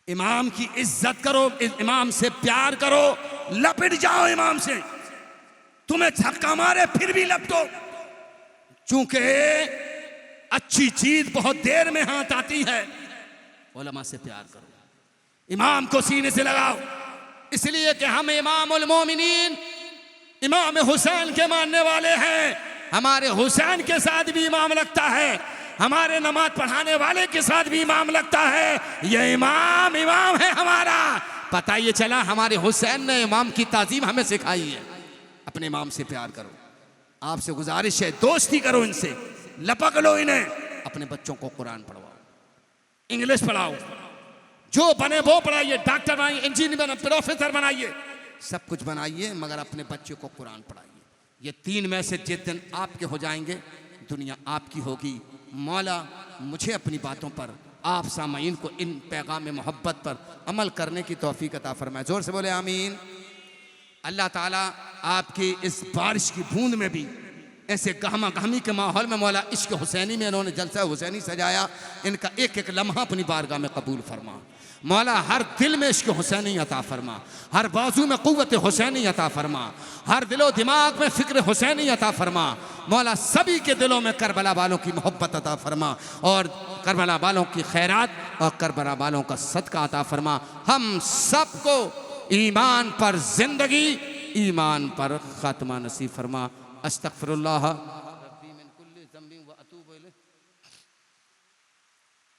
इमाम की इज्जत करो, इमाम से प्यार करो, लपट जाओ इमाम से। तुम्हें धक्का मारे फिर भी लपटो, चूंकि अच्छी चीज बहुत देर में हाथ आती है। उलमा से प्यार करो, इमाम को सीने से लगाओ, इसलिए कि हम इमामुल मोमिनीन इमाम हुसैन के मानने वाले हैं। हमारे हुसैन के साथ भी इमाम लगता है, हमारे नमाज पढ़ाने वाले के साथ भी इमाम लगता है। ये इमाम है हमारा। पता ये चला हमारे हुसैन ने इमाम की ताजीम हमें सिखाई है। अपने इमाम से प्यार करो, आपसे गुजारिश है दोस्ती करो इनसे, लपक लो इन्हें। अपने बच्चों को कुरान पढ़वाओ, इंग्लिश पढ़ाओ, जो बने वो पढ़ाइए, डॉक्टर बनाइए, इंजीनियर बनाइए, प्रोफेसर बनाइए, सब कुछ बनाइए, मगर अपने बच्चे को कुरान पढ़ाइए। ये 3 मैसेज जिस दिन आपके हो जाएंगे, दुनिया आपकी होगी। मौला मुझे अपनी बातों पर, आप सामाईन को इन पैगाम मोहब्बत पर अमल करने की तौफीक अता फरमाए। जोर से बोले आमीन। अल्लाह ताला आपकी इस बारिश की बूंद में भी, ऐसे गहमा गहमी के माहौल में मौला इश्क हुसैनी में इन्होंने जलसा हुसैनी सजाया, इनका एक एक लम्हा अपनी बारगाह में कबूल फरमा। मौला हर दिल में इश्क हुसैनी अता फरमा, हर बाजू में क़ुव्वत हुसैनी अता फरमा, हर दिलो दिमाग में फ़िक्र हुसैनी अता फरमा। मौला सभी के दिलों में करबला वालों की मोहब्बत अता फरमा, और करबला वालों की खैरात और करबला वालों का सदका अता फरमा। हम सबको ईमान पर जिंदगी, ईमान पर ख़ात्मा नसीब फरमा। अस्तग़फिरुल्लाह